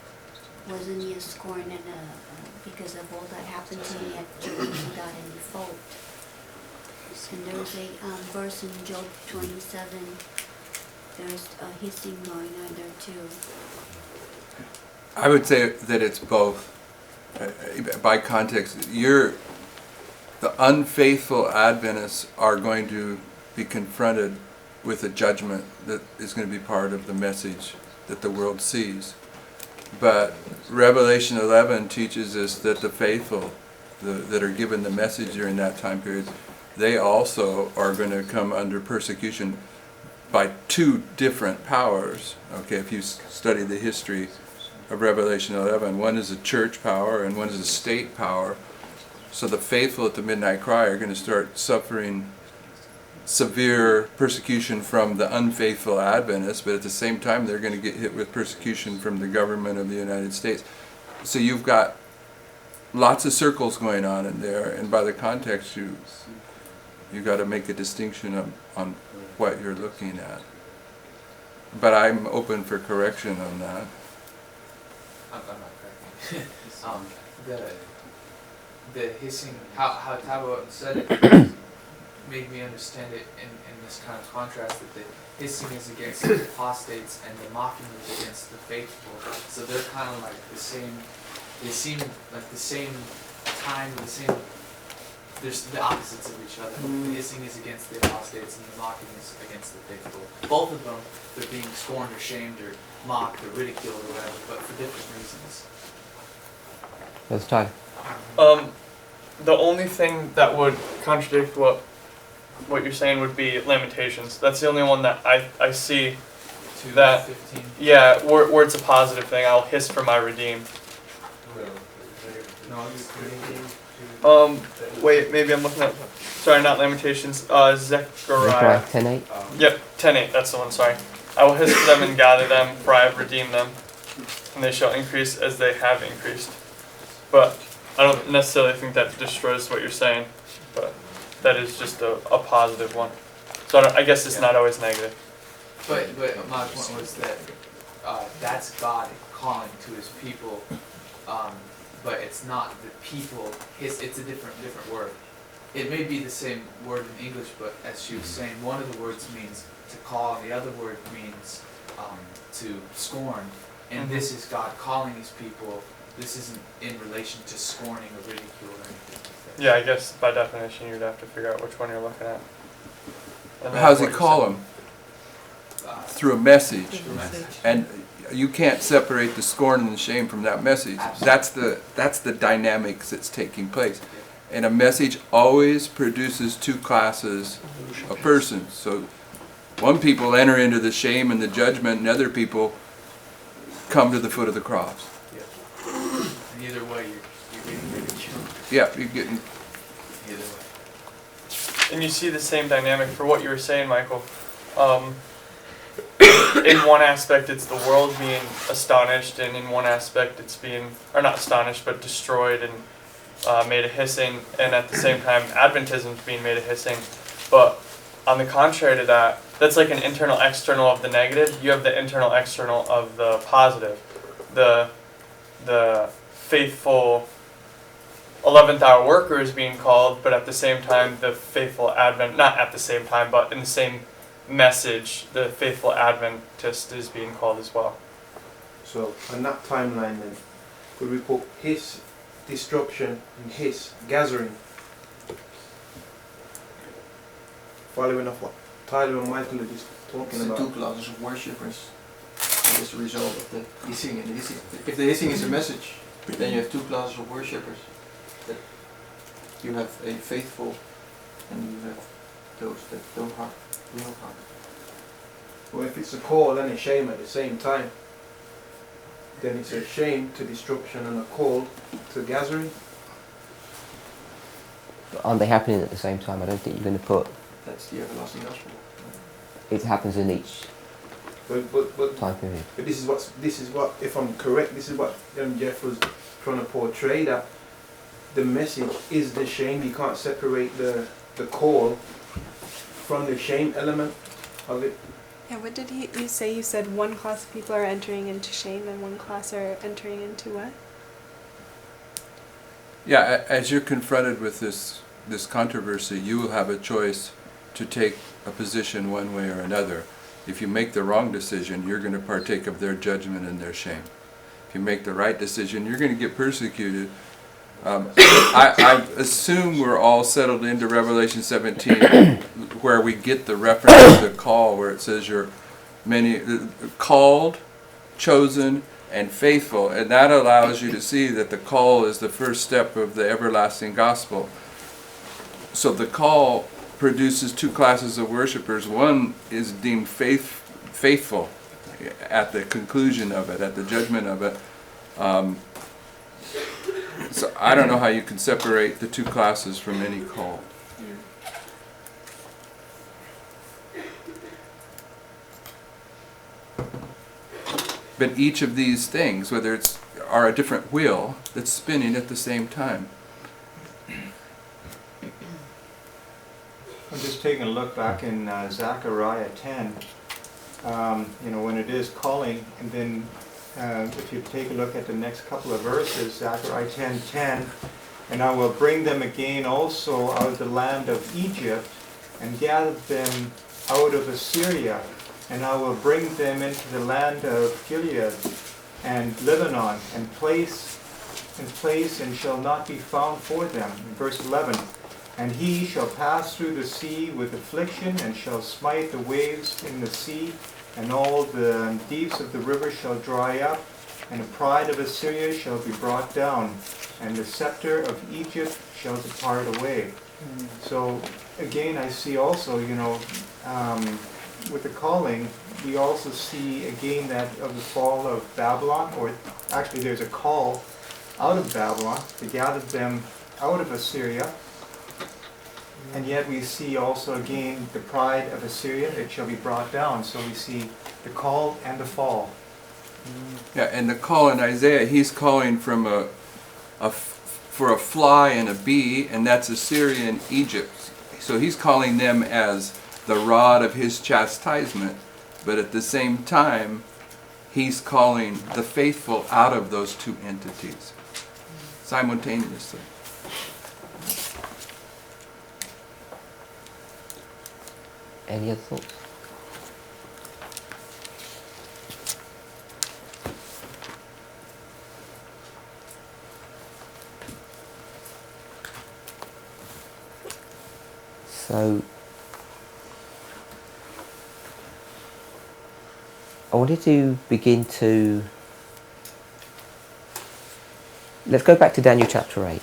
Wasn't he a scorn and because of all that happened to him, yet Job wasn't got any fault? And there's a verse in Job 27. There's a hissing going on there too. I would say that it's both. By context, the unfaithful Adventists are going to be confronted with a judgment that is going to be part of the message that the world sees. But Revelation 11 teaches us that the faithful that are given the message during that time period, they also are going to come under persecution by two different powers. Okay, if you study the history of Revelation 11, one is a church power and one is a state power. So the faithful at the midnight cry are going to start suffering severe persecution from the unfaithful Adventists, but at the same time they're going to get hit with persecution from the government of the United States. So you've got lots of circles going on in there, and by the context you got to make a distinction on what you're looking at. But I'm open for correction on that. I'm not correcting. The hissing, how Tabo said it, made me understand it in this kind of contrast, that the hissing is against the apostates and the mocking is against the faithful. So they're kind of like the same, they seem like the same time, there's the opposites of each other. The hissing is against the apostates and the mocking is against the faithful. Both of them, they're being scorned or shamed or mocked or ridiculed or whatever, but for different reasons. That's time. The only thing that would contradict what you're saying would be Lamentations. That's the only one that I see that, 15. yeah, where it's a positive thing. I'll hiss for my redeemed. No, it's Wait, maybe I'm looking at, sorry, not Lamentations, Zechariah. 10:8. Yep, 10:8, that's the one, sorry. I will hiss for them and gather them, for I have redeemed them, and they shall increase as they have increased. But I don't necessarily think that destroys what you're saying, but that is just a positive one. So I guess it's not always negative. But my point was that that's God calling to His people, but it's not the people. It's a different word. It may be the same word in English, but as she was saying, one of the words means to call, and the other word means to scorn. And this is God calling His people. This isn't in relation to scorning or ridicule or anything like that. Yeah, I guess by definition you'd have to figure out which one you're looking at. And How does he what you call said. them? Through a message. Through a message. And you can't separate the scorn and the shame from that message. Absolutely. That's the dynamics that's taking place. And a message always produces two classes of persons. So one people enter into the shame and the judgment, and other people come to the foot of the cross. And either way, you're getting ridicule. Yeah, you're getting. Either way. And you see the same dynamic for what you were saying, Michael. In one aspect, it's the world being astonished, and in one aspect, it's being, or not astonished, but destroyed and made a hissing, and at the same time, Adventism's being made a hissing. But on the contrary to that, that's like an internal external of the negative. You have the internal external of the positive. The faithful 11th hour worker is being called, but at the same time, the faithful Advent, not at the same time, but in the same message, the faithful Adventist is being called as well. So on that timeline then, could we put His destruction and His gathering? Following up what Tyler and Michael are just talking It's the about. two classes of worshippers as a result of the hissing. And the hissing. If the hissing is a message, then you have two classes of worshippers. That you have a faithful and you have those that don't harm. Well, if it's a call and a shame at the same time, then it's a shame to destruction and a call to gathering. Aren't they happening at the same time? I don't think you're going to put That's the everlasting gospel. it happens in each But time period. But this is what, if I'm correct, this is what Jeff was trying to portray, that the message is the shame. You can't separate the call from the shame element of it. Yeah, what did you say? You said one class of people are entering into shame and one class are entering into what? Yeah, as you're confronted with this controversy, you will have a choice to take a position one way or another. If you make the wrong decision, you're going to partake of their judgment and their shame. If you make the right decision, you're going to get persecuted. I assume we're all settled into Revelation 17, where we get the reference to the call, where it says you're called, chosen, and faithful, and that allows you to see that the call is the first step of the everlasting gospel. So the call produces two classes of worshipers. One is deemed faithful at the conclusion of it, at the judgment of it. So I don't know how you can separate the two classes from any call. But each of these things, whether are a different wheel that's spinning at the same time. I'm just taking a look back in Zechariah 10, when it is calling, and then if you take a look at the next couple of verses, Zechariah 10:10, and I will bring them again also out of the land of Egypt, and gather them out of Assyria, and I will bring them into the land of Gilead and Lebanon, and place and shall not be found for them. In verse 11, and he shall pass through the sea with affliction, and shall smite the waves in the sea, and all the deeps of the river shall dry up, and the pride of Assyria shall be brought down, and the scepter of Egypt shall depart away. So again, I see also, with the calling, we also see again that of the fall of Babylon, or actually there's a call out of Babylon to gather them out of Assyria. And yet we see also again the pride of Assyria, it shall be brought down. So we see the call and the fall. Yeah, and the call in Isaiah, he's calling from for a fly and a bee, and that's Assyria and Egypt. So he's calling them as the rod of his chastisement, but at the same time, he's calling the faithful out of those two entities simultaneously. Any other thoughts? So, I wanted to begin to... Let's go back to Daniel chapter 8.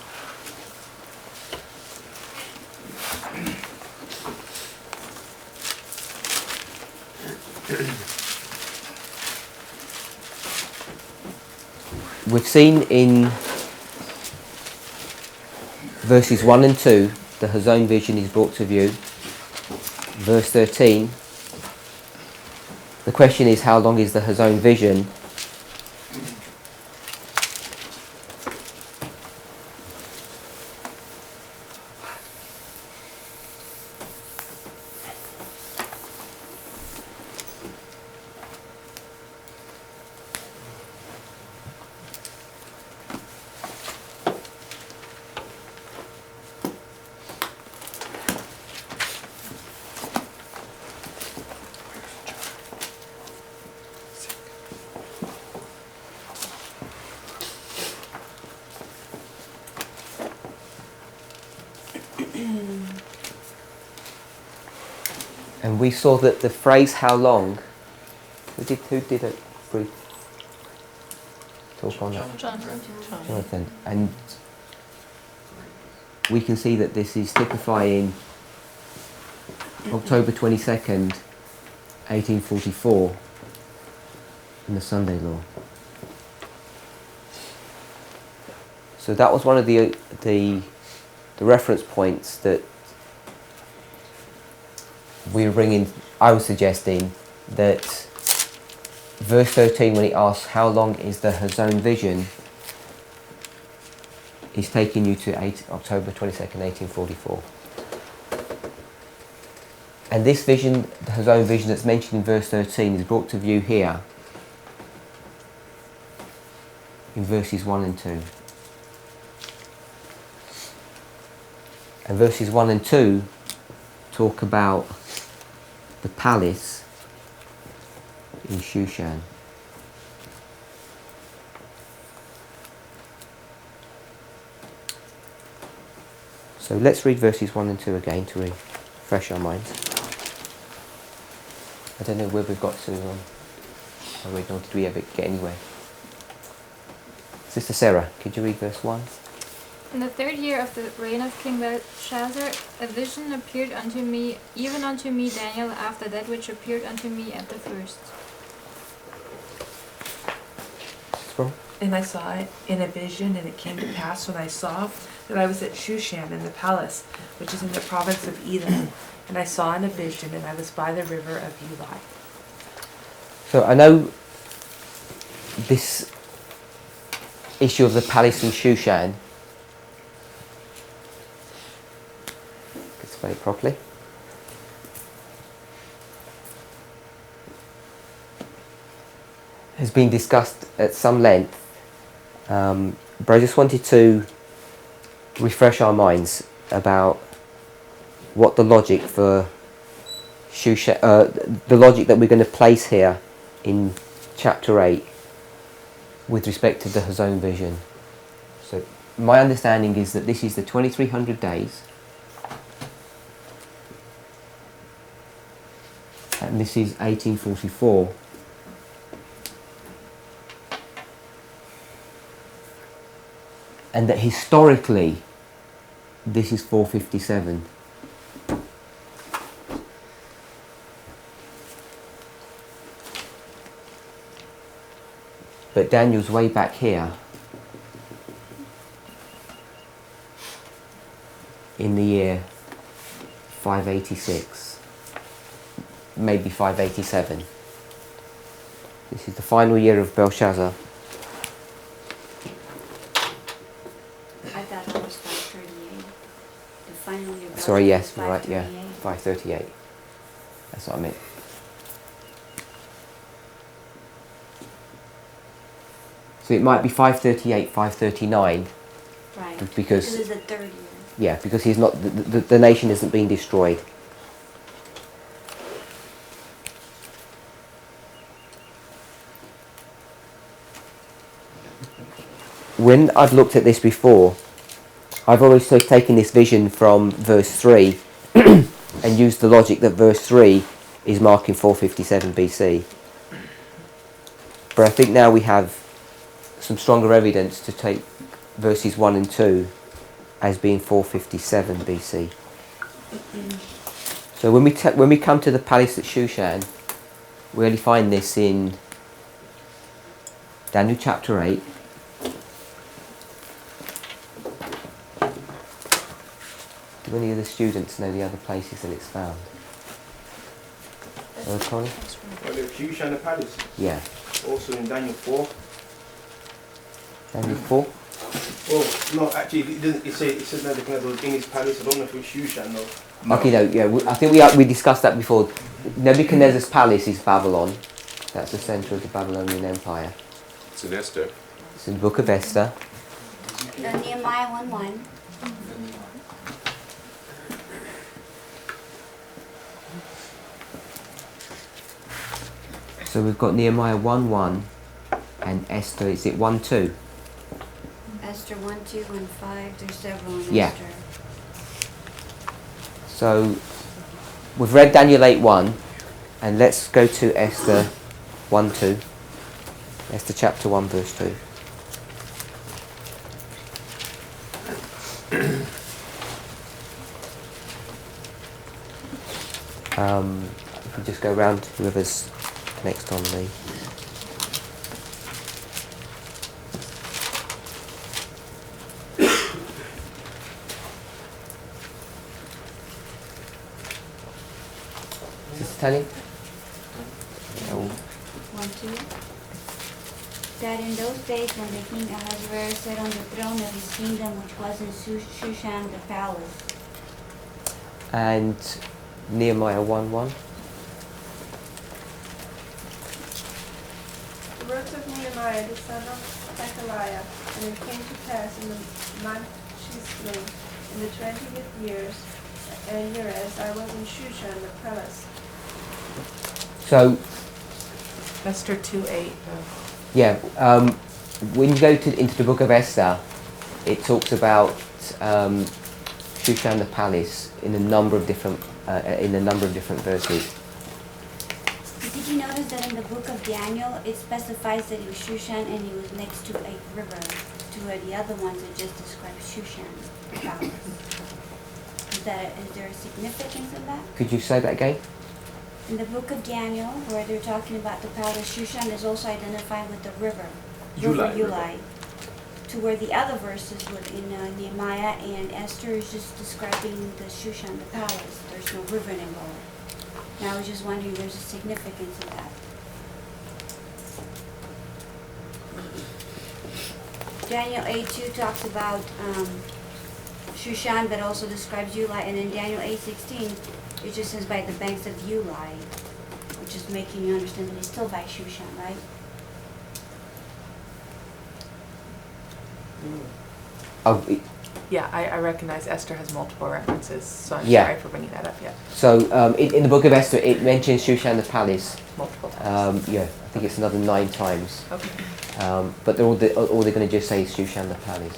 We've seen in verses 1 and 2, the Hazon vision is brought to view. Verse 13, the question is, how long is the Hazon vision? And we saw that the phrase "how long," who did a brief talk on that? Jonathan. And we can see that this is typifying October 22nd, 1844, in the Sunday Law. So that was one of the reference points that we were bringing. I was suggesting that verse 13, when he asks how long is the Hazon vision, He's taking you to October 22nd, 1844. And this vision, his own vision that's mentioned in verse 13, is brought to view here in verses 1 and 2. And verses 1 and 2 talk about the palace in Shushan. So let's read verses 1 and 2 again to refresh our minds. I don't know where we've got to. I read, nor did we ever get anywhere. Sister Sarah, could you read verse 1? In the 3rd year of the reign of King Belshazzar, a vision appeared unto me, even unto me Daniel, after that which appeared unto me at the first. And I saw it in a vision, and it came to pass when I saw that I was at Shushan in the palace, which is in the province of Edom. And I saw in a vision, and I was by the river of Uli. So I know this issue of the palace in Shushan, let's spell it properly, has been discussed at some length, but I just wanted to refresh our minds about what the logic for Shushan, the logic that we're going to place here in chapter 8 with respect to the Hazon vision. So my understanding is that this is the 2300 days, and this is 1844. And that historically this is 457. But Daniel's way back here in the year 586, maybe 587. This is the final year of Belshazzar. I thought it was 538. The final year. Sorry, Belshazzar yes, was right, yeah, 538. 538. That's what I meant. So it might be 538, 539. Right. Because This is the 3rd year. yeah, because he's not the nation isn't being destroyed. When I've looked at this before, I've always taken this vision from verse 3 and used the logic that verse 3 is marking 457 BC. But I think now we have some stronger evidence to take verses 1 and 2 as being 457 BC. So when we come to the palace at Shushan, we only find this in Daniel chapter 8. Do any of the students know the other places that it's found? Connie? Well, the Shushan the palace. Yeah. Also in Daniel 4. Daniel 4? Well, no, actually, it doesn't. It says that the king is palace. I don't know if it's Shushan though. Okay, no, yeah, I think we discussed that before. Nebuchadnezzar's palace is Babylon. That's the centre of the Babylonian Empire. It's in Esther. It's in the book of Esther. Nehemiah 1:1. So we've got Nehemiah 1:1 and Esther, is it 1:2? Esther 1:2, 1:5. There's several in Yeah. Esther. So we've read Daniel 8:1 and let's go to Esther 1:2. Esther chapter 1 verse 2. If we just go round whoever's next on the... Sister Tanya? Oh. 1:2. That in those days when the king Ahasuerus sat on the throne of his kingdom, which was in Shushan the palace. And Nehemiah 1:1. The words of Nehemiah, the son of Zechariah, and it came to pass in the month Chislev, in the 20th year, as I was in Shushan the palace. So, Esther 2:8. yeah, when you go into the book of Esther, it talks about Shushan the palace in a number of different verses. Did you notice that in the book of Daniel, it specifies that it was Shushan and it was next to a river, to where the other ones are just described Shushan the palace? Is there a significance in that? Could you say that again? In the book of Daniel, where they're talking about the palace, Shushan is also identified with the river, Ulai, to where the other verses in Nehemiah and Esther is just describing the Shushan, the palace. There's no river involved. Now I was just wondering, there's a significance in that. Daniel 8:2 talks about Shushan, but also describes Ulai, and in Daniel 8:16, it just says by the banks of Ulai, which is making you understand that it's still by Shushan, right? Oh, Yeah, I recognize Esther has multiple references, so I'm Yeah. sorry for bringing that up. Yeah, so in the book of Esther, it mentions Shushan the palace. multiple times. Yeah, I think it's another 9 times. Okay. But all they're going to just say is Shushan the palace.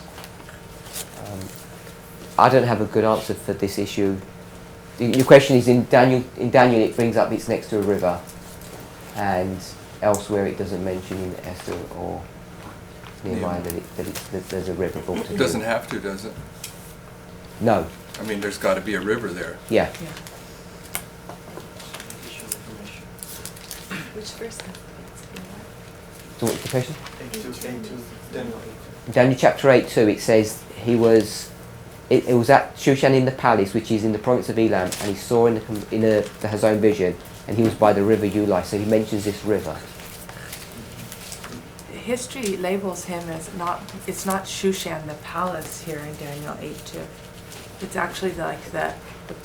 I don't have a good answer for this issue. Your question is in Daniel. In Daniel, it brings up it's next to a river, and elsewhere it doesn't mention in Esther or Nehemiah that there's a river. It doesn't have to, does it? No. I mean, there's got to be a river there. Yeah. Which verse? So what's the question? 8:2, Daniel 8. Daniel chapter 8:2. It says he was. It was at Shushan in the palace, which is in the province of Elam, and he saw in the Hazon vision, and he was by the river Ulai. So he mentions this river. History labels him as it's not Shushan the palace here in Daniel 8:2. It's actually the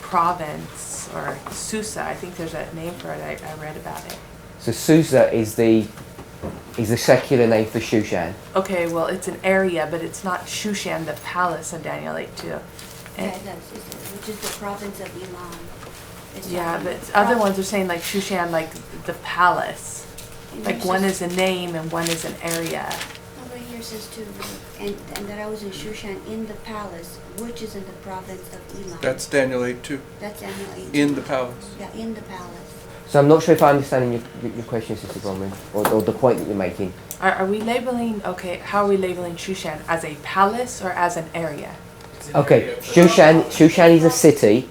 province, or Susa. I think there's a name for it. I read about it. So Susa is the secular name for Shushan. Okay, well, it's an area, but it's not Shushan the palace in Daniel 8:2. Yeah, that's which is the province of Elam. It's Yeah, not but the other ones are saying like Shushan, like the palace. And Like there's one just- is a name and one is an area. Over here says too, and that I was in Shushan in the palace, which is in the province of Elam. That's Daniel 8:2. That's Daniel 8. In the palace. Yeah, in the palace. So I'm not sure if I understand your question, Sister Bronwyn, or the point that you're making. Are we labeling, okay, how are we labeling Shushan? As a palace or as an area? Okay, Shushan is a city,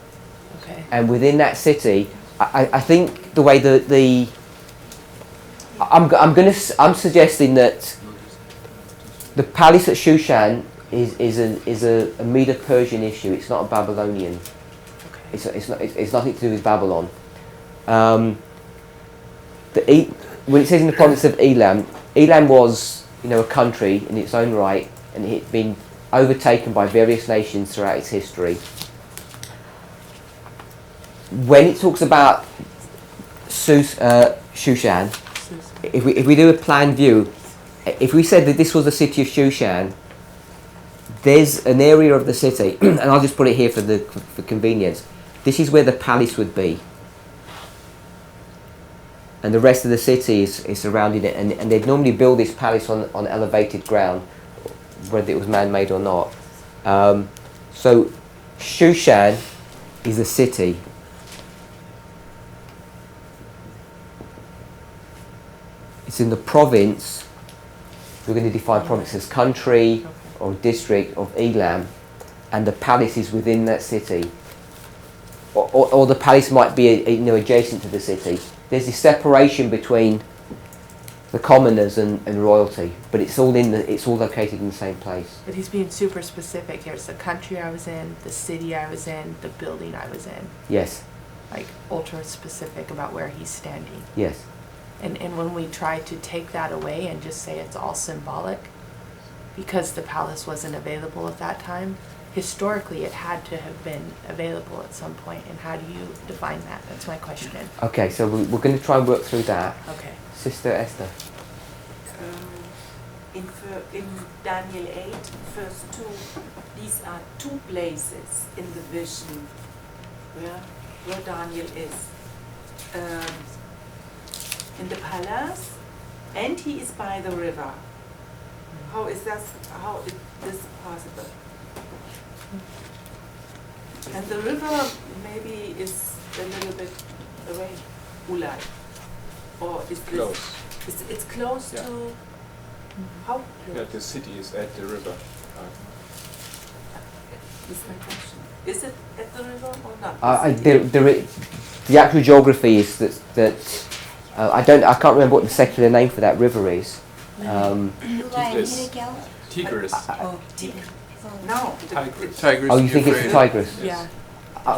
Okay. and within that city, I think the way I'm suggesting that the palace at Shushan is a Medo-Persian issue. It's not a Babylonian. Okay. It's nothing to do with Babylon. When it says in the province of Elam, Elam was a country in its own right, and it had been overtaken by various nations throughout its history. When it talks about Shushan, if we do a plan view, if we said that this was the city of Shushan, there's an area of the city, and I'll just put it here for convenience. This is where the palace would be, and the rest of the city is surrounding it. And they'd normally build this palace on elevated ground, whether it was man-made or not. So Shushan is a city. It's in the province. We're going to define province as country or district of Elam, and the palace is within that city. Or the palace might be adjacent to the city. There's this separation between the commoners and royalty, but it's all located in the same place. But he's being super specific here. It's the country I was in, the city I was in, the building I was in. Yes. Like ultra specific about where he's standing. Yes. And when we try to take that away and just say it's all symbolic, because the palace wasn't available at that time, historically it had to have been available at some point. And how do you define that? That's my question. Okay, so we're going to try and work through that. Okay. Sister Esther. In Daniel 8, verse 2, these are two places in the vision where Daniel is. In the palace, and he is by the river. How is this possible? And the river maybe is a little bit away, Ulai. Or is this Close. It's close Yeah. to how close? Yeah, the city is at the river. Is my question. Is it at the river or not? The actual geography is that I can't remember what the secular name for that river is. Tigris. Tigris. No. Tigris. Tigris. Oh, you think it's the Tigris? Yeah.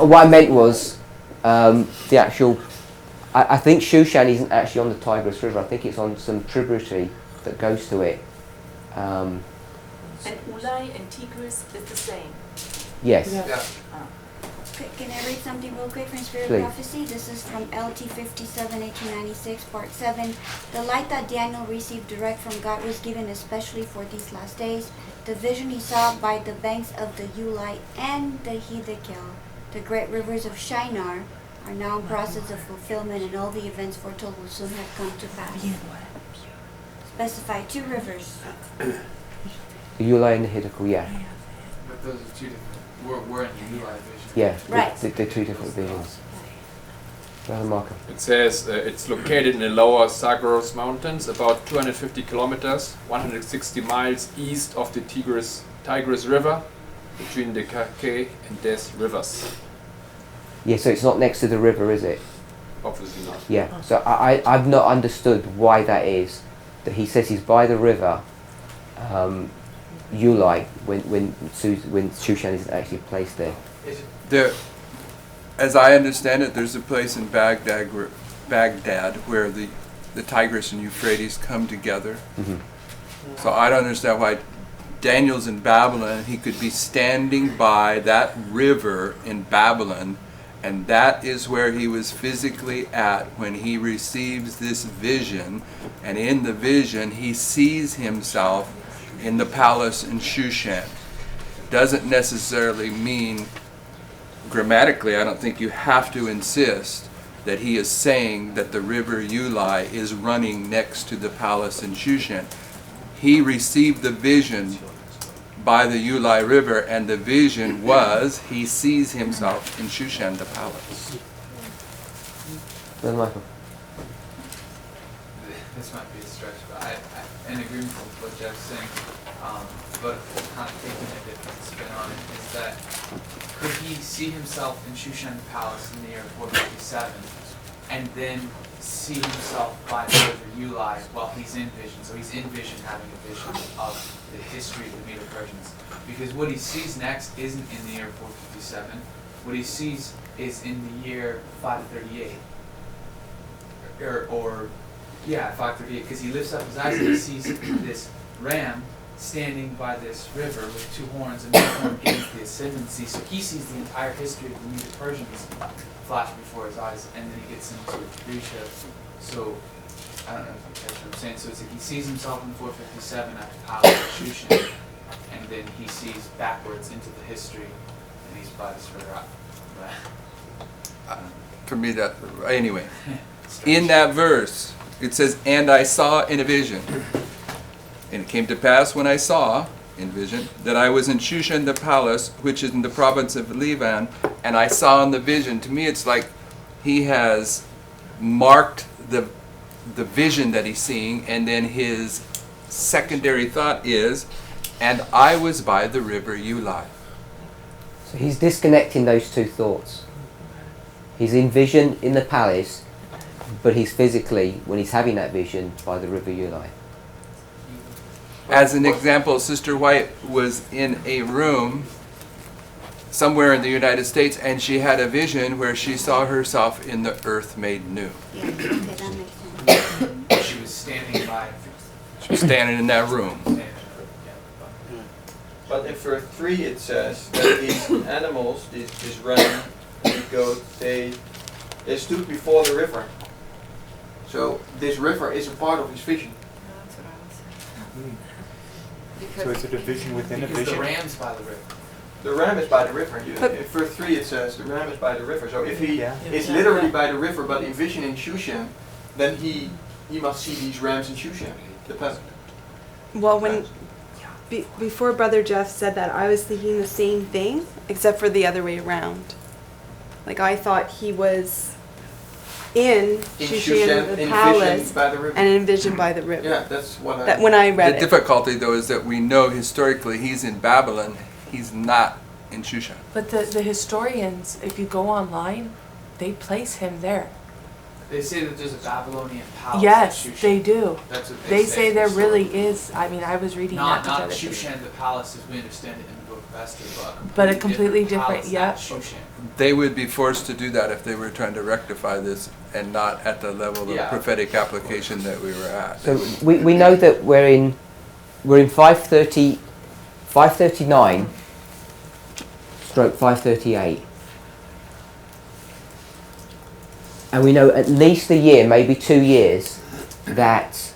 What I meant was the actual. I think Shushan isn't actually on the Tigris River. I think it's on some tributary that goes to it. And Ulai and Tigris is the same. Yes. Yeah. Can I read something real quick from Spirit Please. Prophecy? This is from LT 57, 1896, Part 7. The light that Daniel received direct from God was given especially for these last days. The vision he saw by the banks of the Ulai and the Hiddekel, the great rivers of Shinar, are now in process of fulfillment, and all the events foretold will soon have come to pass. Specify 2 rivers. The Ulai and the Hiddekel, yeah. But those are two different. We're in the Eli vision. Yeah, Right. they're 2 different visions. Brother Markham. It says it's located in the lower Zagros Mountains, about 250 kilometers, 160 miles east of the Tigris River, between the Kake and Des rivers. Yeah, so it's not next to the river, is it? Obviously not. Yeah, so I've not understood why that is. That he says he's by the river, Ulai, when Shushan isn't actually placed there. There, as I understand it, there's a place in Baghdad where the Tigris and Euphrates come together. Mm-hmm. So I don't understand why Daniel's in Babylon. He could be standing by that river in Babylon, and that is where he was physically at when he receives this vision. And in the vision, he sees himself in the palace in Shushan. Doesn't necessarily mean, grammatically, I don't think you have to insist that he is saying that the river Ulai is running next to the palace in Shushan. He received the vision by the Ulai River, and the vision was he sees himself in Shushan, the palace. Brother Michael. This might be a stretch, but I in agreement with what Jeff's saying, but kind of taking a different spin on it, is that could he see himself in Shushan Palace in the year 457, and then see himself by the river Ulai while he's in vision? So he's in vision, having a vision of the history of the Medo-Persians. Because what he sees next isn't in the year 457. What he sees is in the year 538. Or 538, because he lifts up his eyes and he sees this ram standing by this river with 2 horns, and one horn gains the ascendancy. So he sees the entire history of the Medo-Persians flash before his eyes, and then he gets into Grisha. So I don't know if you catch what I'm saying. So it's like he sees himself in 457 at the palace of Shushan, and then he sees backwards into the history, and he's by this river. For me, anyway, in that verse, it says, "And I saw in a vision. And it came to pass when I saw, in vision, that I was in Shushan the palace, which is in the province of Levan, and I saw in the vision." To me, it's like he has marked the vision that he's seeing, and then his secondary thought is, "And I was by the river Ulai." So he's disconnecting those 2 thoughts. He's in vision in the palace, but he's physically, when he's having that vision, by the river Ulai. As an example, Sister White was in a room somewhere in the United States, and she had a vision where she saw herself in the earth made new. Yeah, okay, that makes sense. standing by. She was standing in that room. But in verse 3 it says that these animals, this ram and the goat, they stood before the river. So this river is a part of his vision. That's what I would say. So it's a division within a Because the vision. ram's by the river. The ram is by the river. But- In verse 3 it says the ram is by the river. So if he Yeah. is literally by the river but in vision in Shushan, then he must see these rams in Shushan. Depends. Well, when before Brother Jeff said that, I was thinking the same thing, except for the other way around. Like I thought he was in Shushan, the in palace, vision by the river. and envisioned by the river. Yeah, that's what I. That when I read The it. difficulty, though, is that we know historically he's in Babylon. He's not in Shushan. But the historians, if you go online, they place him there. They say that there's a Babylonian palace. Yes, in Shushan. they do. That's what They say there really historically. is. I mean, I was reading Not that. together. Shushan, the palace, as we understand it in the book of Esther, But a completely different- palace, yeah. not Shushan. They would be forced to do that if they were trying to rectify this and not at the level of Yeah. prophetic application that we were at. So we know that we're in 530, 539 stroke 538. And we know at least a year, maybe 2 years, that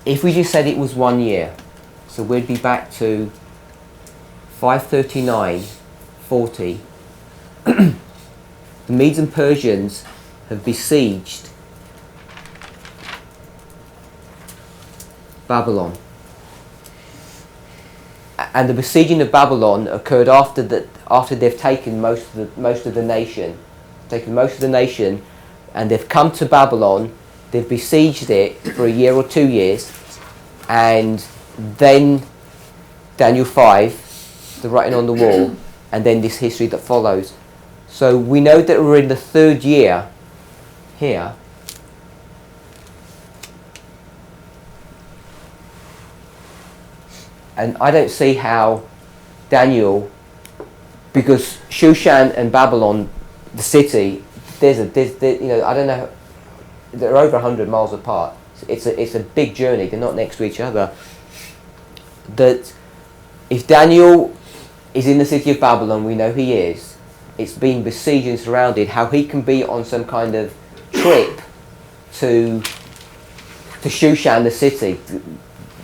if we just said it was 1 year, so we'd be back to 539, 40. The Medes and Persians have besieged Babylon. And the besieging of Babylon occurred after they've taken most of the nation, and they've come to Babylon. They've besieged it for a year or 2 years, and then Daniel 5, the writing on the wall, and then this history that follows. So we know that we're in the 3rd year here. And I don't see how Daniel, because Shushan and Babylon, the city, I don't know, they're over 100 miles apart. It's a big journey. They're not next to each other. That if Daniel is in the city of Babylon, we know he is. It's being besieged and surrounded. How he can be on some kind of trip to Shushan, the city.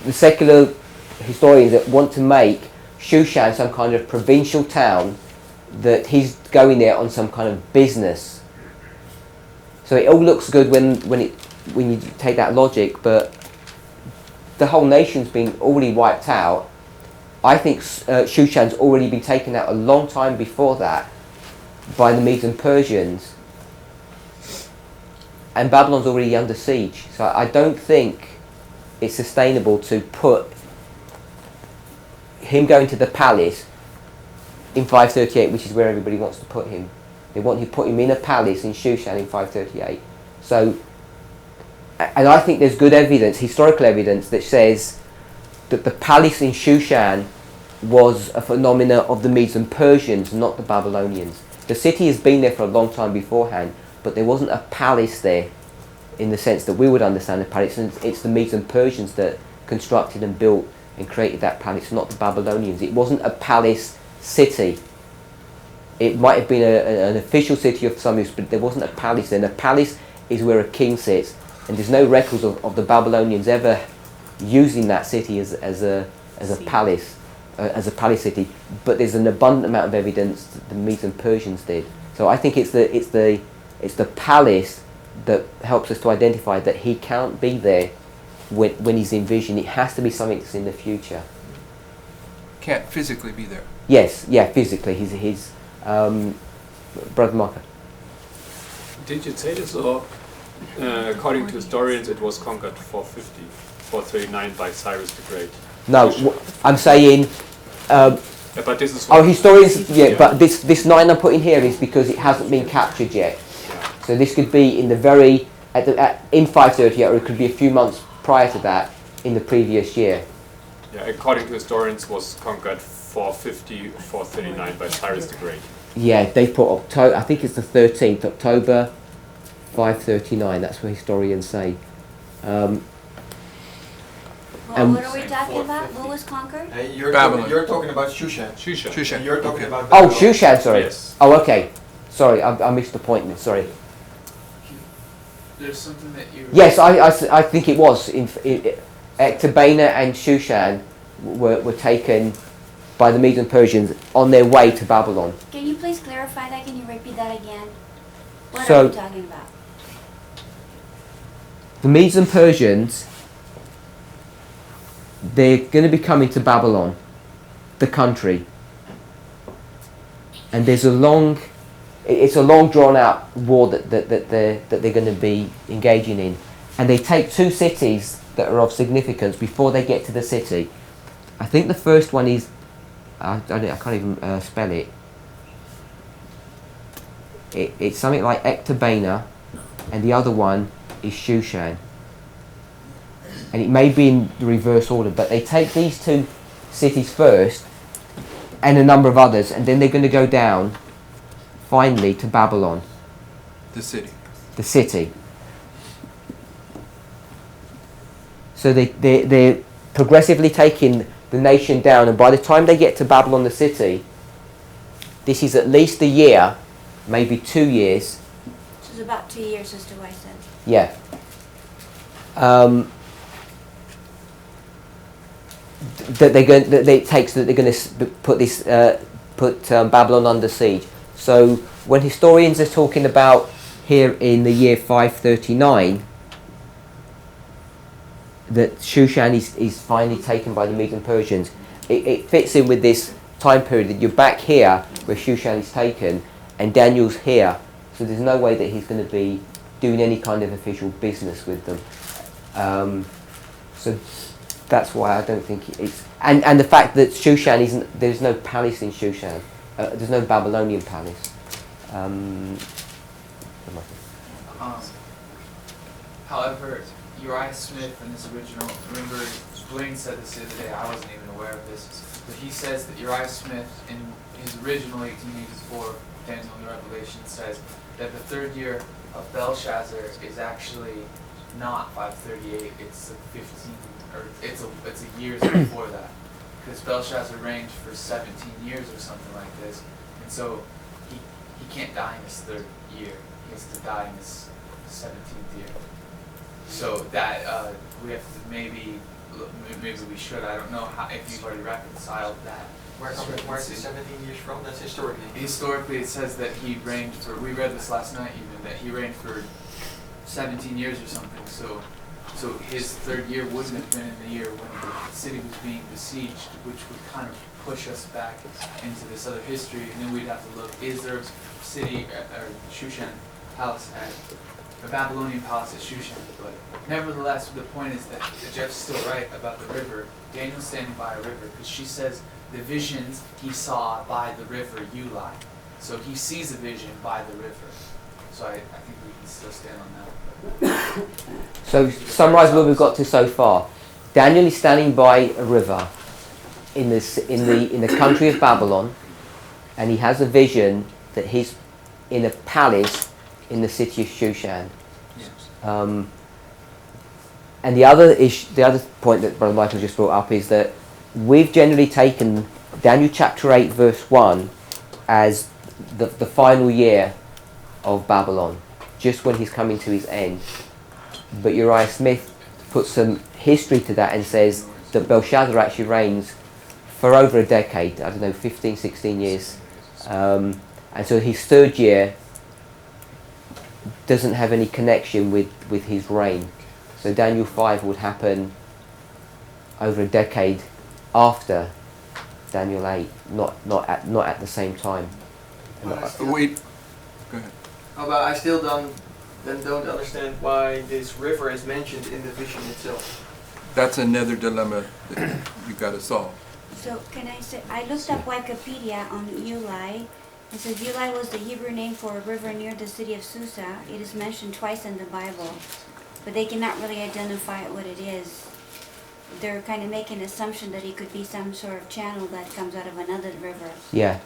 The secular historians that want to make Shushan some kind of provincial town, that he's going there on some kind of business. So it all looks good when you take that logic, but the whole nation's been already wiped out. I think Shushan's already been taken out a long time before that by the Medes and Persians, and Babylon's already under siege. So I don't think it's sustainable to put him going to the palace in 538, which is where everybody wants to put him. They want to put him in a palace in Shushan in 538. So, and I think there's good evidence, historical evidence, that says that the palace in Shushan was a phenomena of the Medes and Persians, not the Babylonians. The city has been there for a long time beforehand, but there wasn't a palace there in the sense that we would understand the palace. And it's the Medes and Persians that constructed and built and created that palace, not the Babylonians. It wasn't a palace city. It might have been an official city of some use, but there wasn't a palace there. And a palace is where a king sits, and there's no records of the Babylonians ever using that city as a palace, as a palace city. But there's an abundant amount of evidence that the Medes and Persians did. So I think it's the palace that helps us to identify that he can't be there when he's in vision. It has to be something that's in the future. Can't physically be there. Yes, yeah, physically. He's Brother Marco. Did you say this, or according to historians it was conquered 439 by Cyrus the Great? No, I'm saying. But this is. Historians. Yeah, but this 9 I'm putting here is because it hasn't been captured yet. So this could be in the very in 538, or it could be a few months prior to that in the previous year. Yeah, according to historians, was conquered 450, 439 by Cyrus the Great. Yeah, they put October. I think it's the 13th, October 539. That's what historians say. Well, And- what are we talking about? What was conquered? Babylon. You're talking about Shushan. Shushan. And you're talking Okay. about Oh, Babylon. Shushan, sorry. Yes. Oh, okay. Sorry, I missed the point. Sorry. There's something that you. Yes, I think it was. Ecbatana and Shushan were taken by the Medes and Persians on their way to Babylon. Can you please clarify that? Can you repeat that again? What So- are we talking about? The Medes and Persians, they're going to be coming to Babylon, the country. And there's it's a long drawn out war that they're going to be engaging in. And they take two cities that are of significance before they get to the city. I think the first one is, I can't even spell it. It's something like Ecbatana, and the other one is Shushan. And it may be in the reverse order, but they take these two cities first, and a number of others, and then they're going to go down, finally, to Babylon. The city. The city. So they're progressively taking the nation down, and by the time they get to Babylon, the city, this is at least a year, maybe 2 years. This is about 2 years, Sister White said. Yeah. That they're going. That it takes that they're going to put Babylon under siege. So when historians are talking about here in the year 539, that Shushan is finally taken by the Medes and Persians, it fits in with this time period that you're back here where Shushan is taken, and Daniel's here. So there's no way that he's going to be doing any kind of official business with them. So that's why I don't think it's... And the fact that Shushan isn't... There's no palace in Shushan. There's no Babylonian palace. However, Uriah Smith in his original, remember Blaine said this the other day, I wasn't even aware of this, but he says that Uriah Smith in his original 1884 Daniel in the Revelation says that the third year of Belshazzar is actually not 538, it's 15, or it's a years before that, because Belshazzar reigned for 17 years or something like this, and so he can't die in his third year, he has to die in his 17th year. So that we have to maybe we should, I don't know how, if you've already reconciled that. Where's the 17 years from? That's historically. Historically, it says that he reigned for, we read this last night even, that he reigned for 17 years or something. So his third year wouldn't have been in the year when the city was being besieged, which would kind of push us back into this other history. And then we'd have to look, is there a city, or Shushan palace a Babylonian palace at Shushan? But nevertheless, the point is that Jeff's still right about the river. Daniel's standing by a river, because she says the visions he saw by the river Ulai. So he sees a vision by the river. So I think we can still stand on that. So summarise what we've got to so far. Daniel is standing by a river in the country of Babylon, and he has a vision that he's in a palace in the city of Shushan. And the other point that Brother Michael just brought up is that we've generally taken Daniel chapter 8 verse 1 as the final year of Babylon, just when he's coming to his end. But Uriah Smith puts some history to that and says that Belshazzar actually reigns for over a decade, I don't know, 15, 16 years. And so his third year doesn't have any connection with his reign. So Daniel 5 would happen over a decade after Daniel 8, not at the same time. Wait. Go ahead. How about I still don't understand why this river is mentioned in the vision itself. That's another dilemma that you got to solve. So can I say, I looked up Wikipedia on Ulai. It says Ulai was the Hebrew name for a river near the city of Susa. It is mentioned twice in the Bible, but they cannot really identify what it is. they're kind of making an assumption that it could be some sort of channel that comes out of another river. Yeah,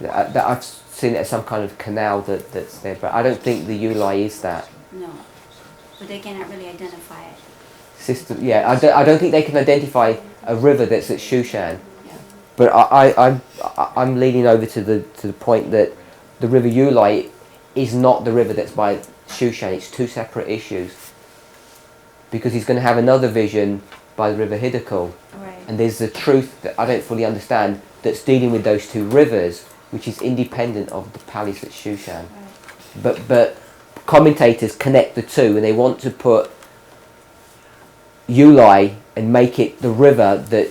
I've seen it as some kind of canal that's there, but I don't think the Ulai is that. No, but they cannot really identify it. Sister, yeah, I don't think they can identify a river that's at Shushan. Yeah. But I'm leaning over to the point that the River Ulai is not the river that's by Shushan. It's two separate issues. Because he's going to have another vision by the River Hiddekel. Right. And there's a truth that I don't fully understand that's dealing with those two rivers, which is independent of the palace at Shushan. Right. But commentators connect the two, and they want to put Ulai and make it the river that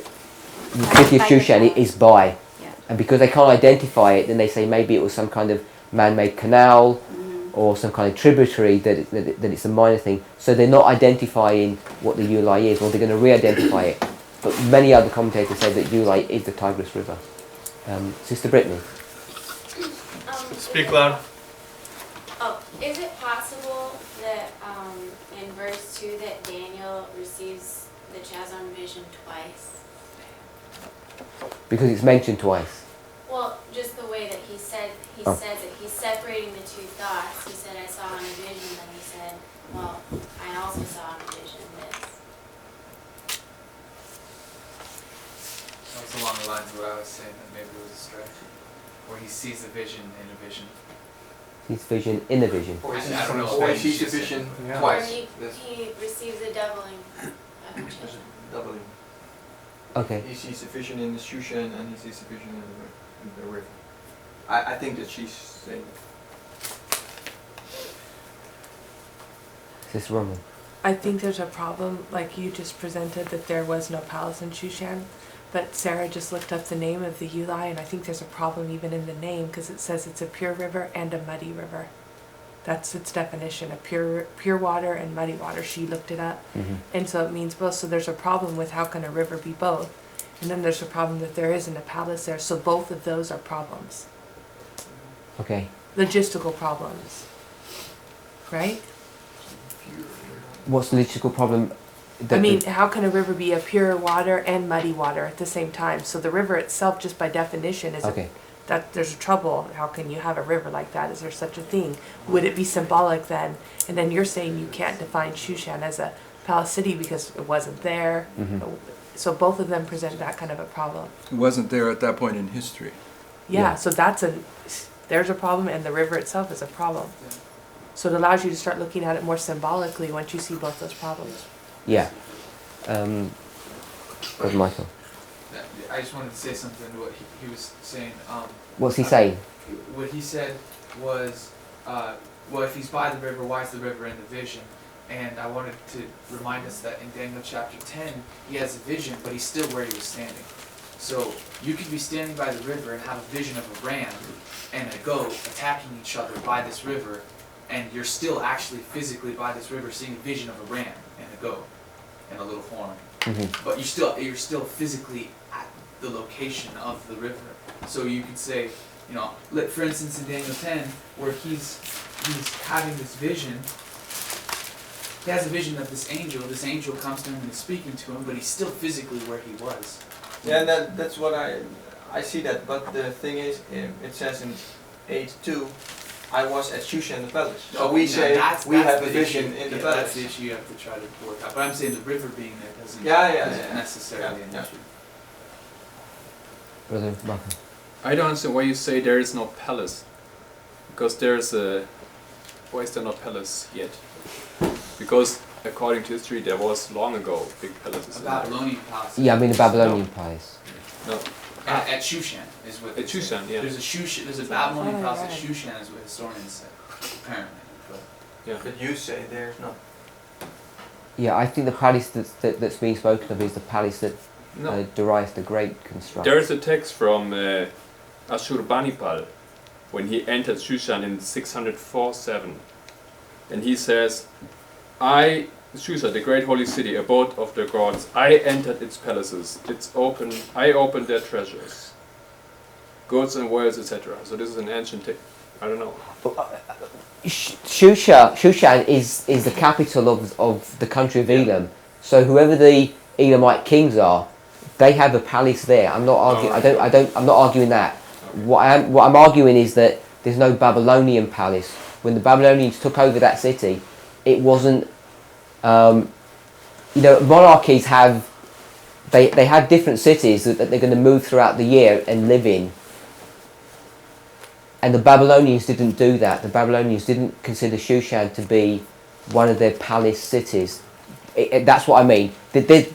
the city of Shushan is by. Yeah. And because they can't identify it, then they say maybe it was some kind of man-made canal or some kind of tributary, that it's a minor thing. So they're not identifying what the Ulai is, or they're going to re-identify it. But many other commentators say that Ulai is the Tigris River. Sister Brittany. Speak loud. Oh, is it possible that in verse 2 that Daniel receives the Chazon vision twice? Because it's mentioned twice. Well, just the way that he says it. He's separating the two thoughts. He said, I saw in a vision, then he said, well, I also saw in a vision this. That's along the lines of what I was saying, that maybe it was a stretch. Where he sees the vision in a vision. His vision in a vision. Or I don't know. Or maybe he sees just a vision yeah. Or twice. he receives a doubling of the vision. Doubling. Okay. He sees a vision in the Shushan and he sees a vision in the river. I think that she's saying. Sister Roman. I think there's a problem, like you just presented, that there was no palace in Shushan. But Sarah just looked up the name of the Ulai, and I think there's a problem even in the name, because it says it's a pure river and a muddy river. That's its definition, a pure water and muddy water. She looked it up. Mm-hmm. And so it means both. So there's a problem with how can a river be both? And then there's a problem that there isn't a palace there. So both of those are problems. Okay. Logistical problems. Right? What's the logistical problem? I mean, how can a river be a pure water and muddy water at the same time? So the river itself, just by definition, is okay. That there's a trouble. How can you have a river like that? Is there such a thing? Would it be symbolic then? And then you're saying you can't define Shushan as a palace city because it wasn't there. Mm-hmm. So both of them present that kind of a problem. It wasn't there at that point in history. Yeah. So there's a problem, and the river itself is a problem. So it allows you to start looking at it more symbolically once you see both those problems. Yeah. Brother Michael. I just wanted to say something to what he was saying. What's he saying? What he said was, well, if he's by the river, why is the river in the vision? And I wanted to remind us that in Daniel chapter 10, he has a vision, but he's still where he was standing. So you could be standing by the river and have a vision of a ram and a goat attacking each other by this river, and you're still actually physically by this river seeing a vision of a ram and a goat and a little horn. Mm-hmm. But you're still physically at the location of the river. So you could say, you know, for instance in Daniel 10, where he's having this vision, he has a vision of this angel comes to him and is speaking to him, but he's still physically where he was. Yeah, that's what I see that, but the thing is, it says in 8:2, I was at Shushan the palace. So we say we have a vision in the palace. That's the issue you have to try to work out. But I'm saying the river being there doesn't necessarily an issue. Brother Michael. I don't understand why you say there is no palace. Because why is there no palace yet? Because according to history there was long ago big palaces. A Babylonian palace. Yeah, I mean the Babylonian palace. No. At Shushan is what. At Shushan, yeah. There's a Babylonian palace at Shushan is what historians say, apparently. But yeah. But you say there's not. Yeah, I think the palace that's being spoken of is the palace that Darius the Great constructed. There is a text from Ashurbanipal when he entered Shushan in 604-7, and he says, Shushan, the great holy city, abode of the gods, I entered its palaces, I opened their treasures, goods and wells, etc. So this is an ancient text. I don't know. Shushan is the capital of the country of Elam. So whoever the Elamite kings are, they have a palace there. I'm not arguing. I'm not arguing that. What I'm arguing is that there's no Babylonian palace. When the Babylonians took over that city, it wasn't. Monarchies have. They have different cities that they're going to move throughout the year and live in. And the Babylonians didn't do that. The Babylonians didn't consider Shushan to be one of their palace cities. That's what I mean. The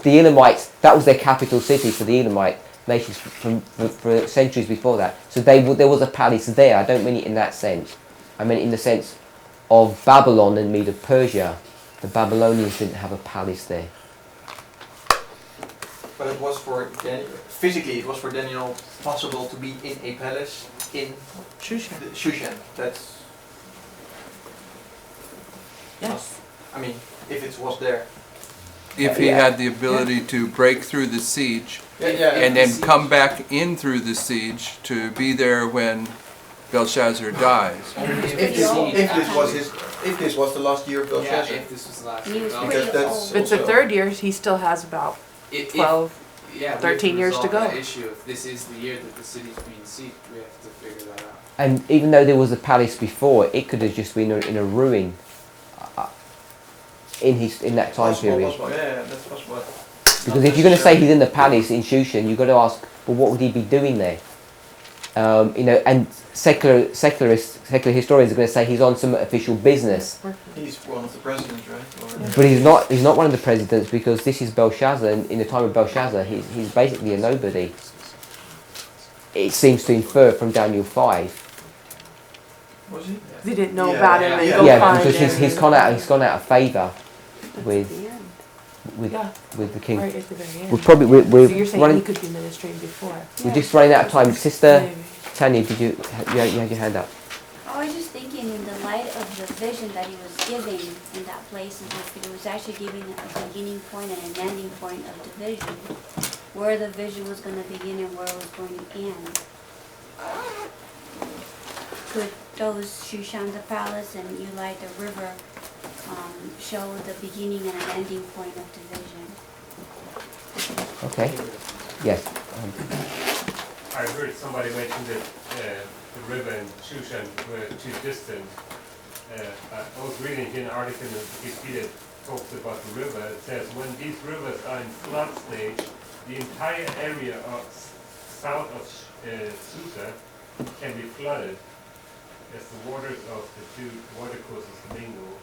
Elamites, that was their capital city for the Elamite nations for centuries before that. So there was a palace there. I don't mean it in that sense. I mean it in the sense of Babylon and Medo-Persia. The Babylonians didn't have a palace there. But it was for Daniel, physically it was for Daniel possible to be in a palace in Shushan. That's... Yes. I mean, if it was there. If he had the ability to break through the siege Yeah, and then come back in through the siege to be there when Belshazzar dies. If this was the last year of Belshazzar. Yeah, if this was the last He year. was Well, pretty that's old. If it's the third year, he still has about 12, yeah, we 13 have years to resolve go. that issue. If this is the year that the city's being sieged, we have to figure that out. And even though there was a palace before, it could have just been in a ruin in that time period. Yeah, that's possible. Because if you're going to say he's in the palace in Shushan, you've got to ask, well, what would he be doing there? And secular historians are going to say he's on some official business. He's one of the presidents, right? But he's not one of the presidents, because this is Belshazzar, and in the time of Belshazzar, he's basically a nobody. It seems to infer from Daniel 5. Was he? They didn't know about him and go Yeah, find because him. he's gone out of favour with the king. Right at the very end. We're probably So you're saying running. he could be ministering before. We're just running out of time. Sister Maybe. Tanya, you had your hand up? I was just thinking, in the light of the vision that he was giving in that place, and it was actually giving a beginning point and an ending point of the vision, where the vision was going to begin and where it was going to end. Could those Shushan the palace and Ulai the river show the beginning and an ending point of the vision? Okay. Yes. I heard somebody mention that the river and Shushan were too distant. I was reading here an article in Wikipedia that talks about the river. It says, when these rivers are in flood stage, the entire area south of Susa can be flooded as the waters of the two watercourses mingle.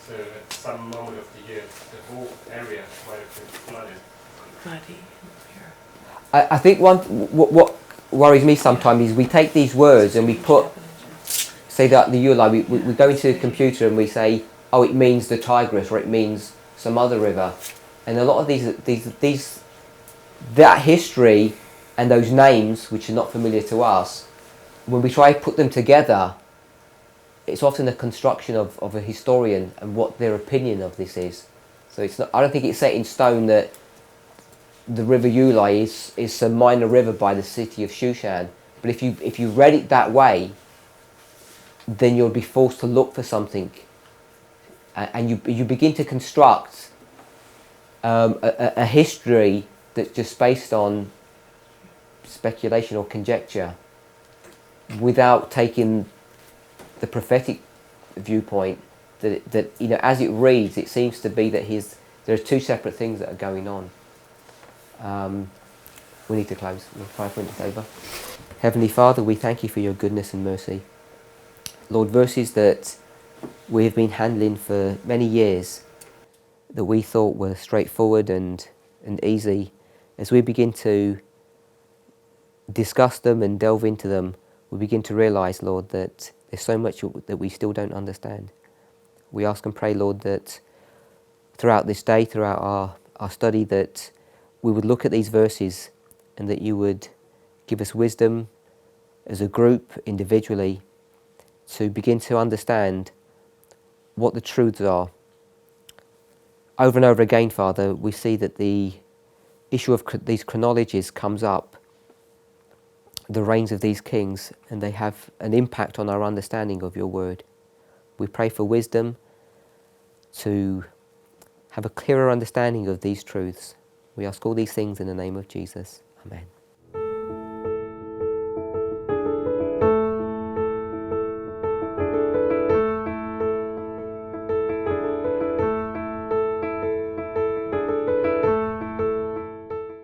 So at some moment of the year, the whole area might have been flooded. I think what worries me sometimes is we take these words and we say that the Ulai, we go into the computer and we say, oh, it means the Tigris, or it means some other river, and a lot of that history and those names, which are not familiar to us, when we try to put them together, it's often a construction of a historian and what their opinion of this is. So it's not. I don't think it's set in stone that the River Ulai is a minor river by the city of Shushan. But if you read it that way, then you'll be forced to look for something, and you begin to construct a history that's just based on speculation or conjecture, without taking the prophetic viewpoint that as it reads, it seems to be that there are two separate things that are going on. We need to close. We'll try to it over. Heavenly Father, we thank you for your goodness and mercy. Lord, verses that we have been handling for many years, that we thought were straightforward and easy, as we begin to discuss them and delve into them, we begin to realise, Lord, that there's so much that we still don't understand. We ask and pray, Lord, that throughout this day, throughout our study, that we would look at these verses and that you would give us wisdom as a group, individually, to begin to understand what the truths are. Over and over again, Father, we see that the issue of these chronologies comes up, the reigns of these kings, and they have an impact on our understanding of your word. We pray for wisdom to have a clearer understanding of these truths. We ask all these things in the name of Jesus. Amen.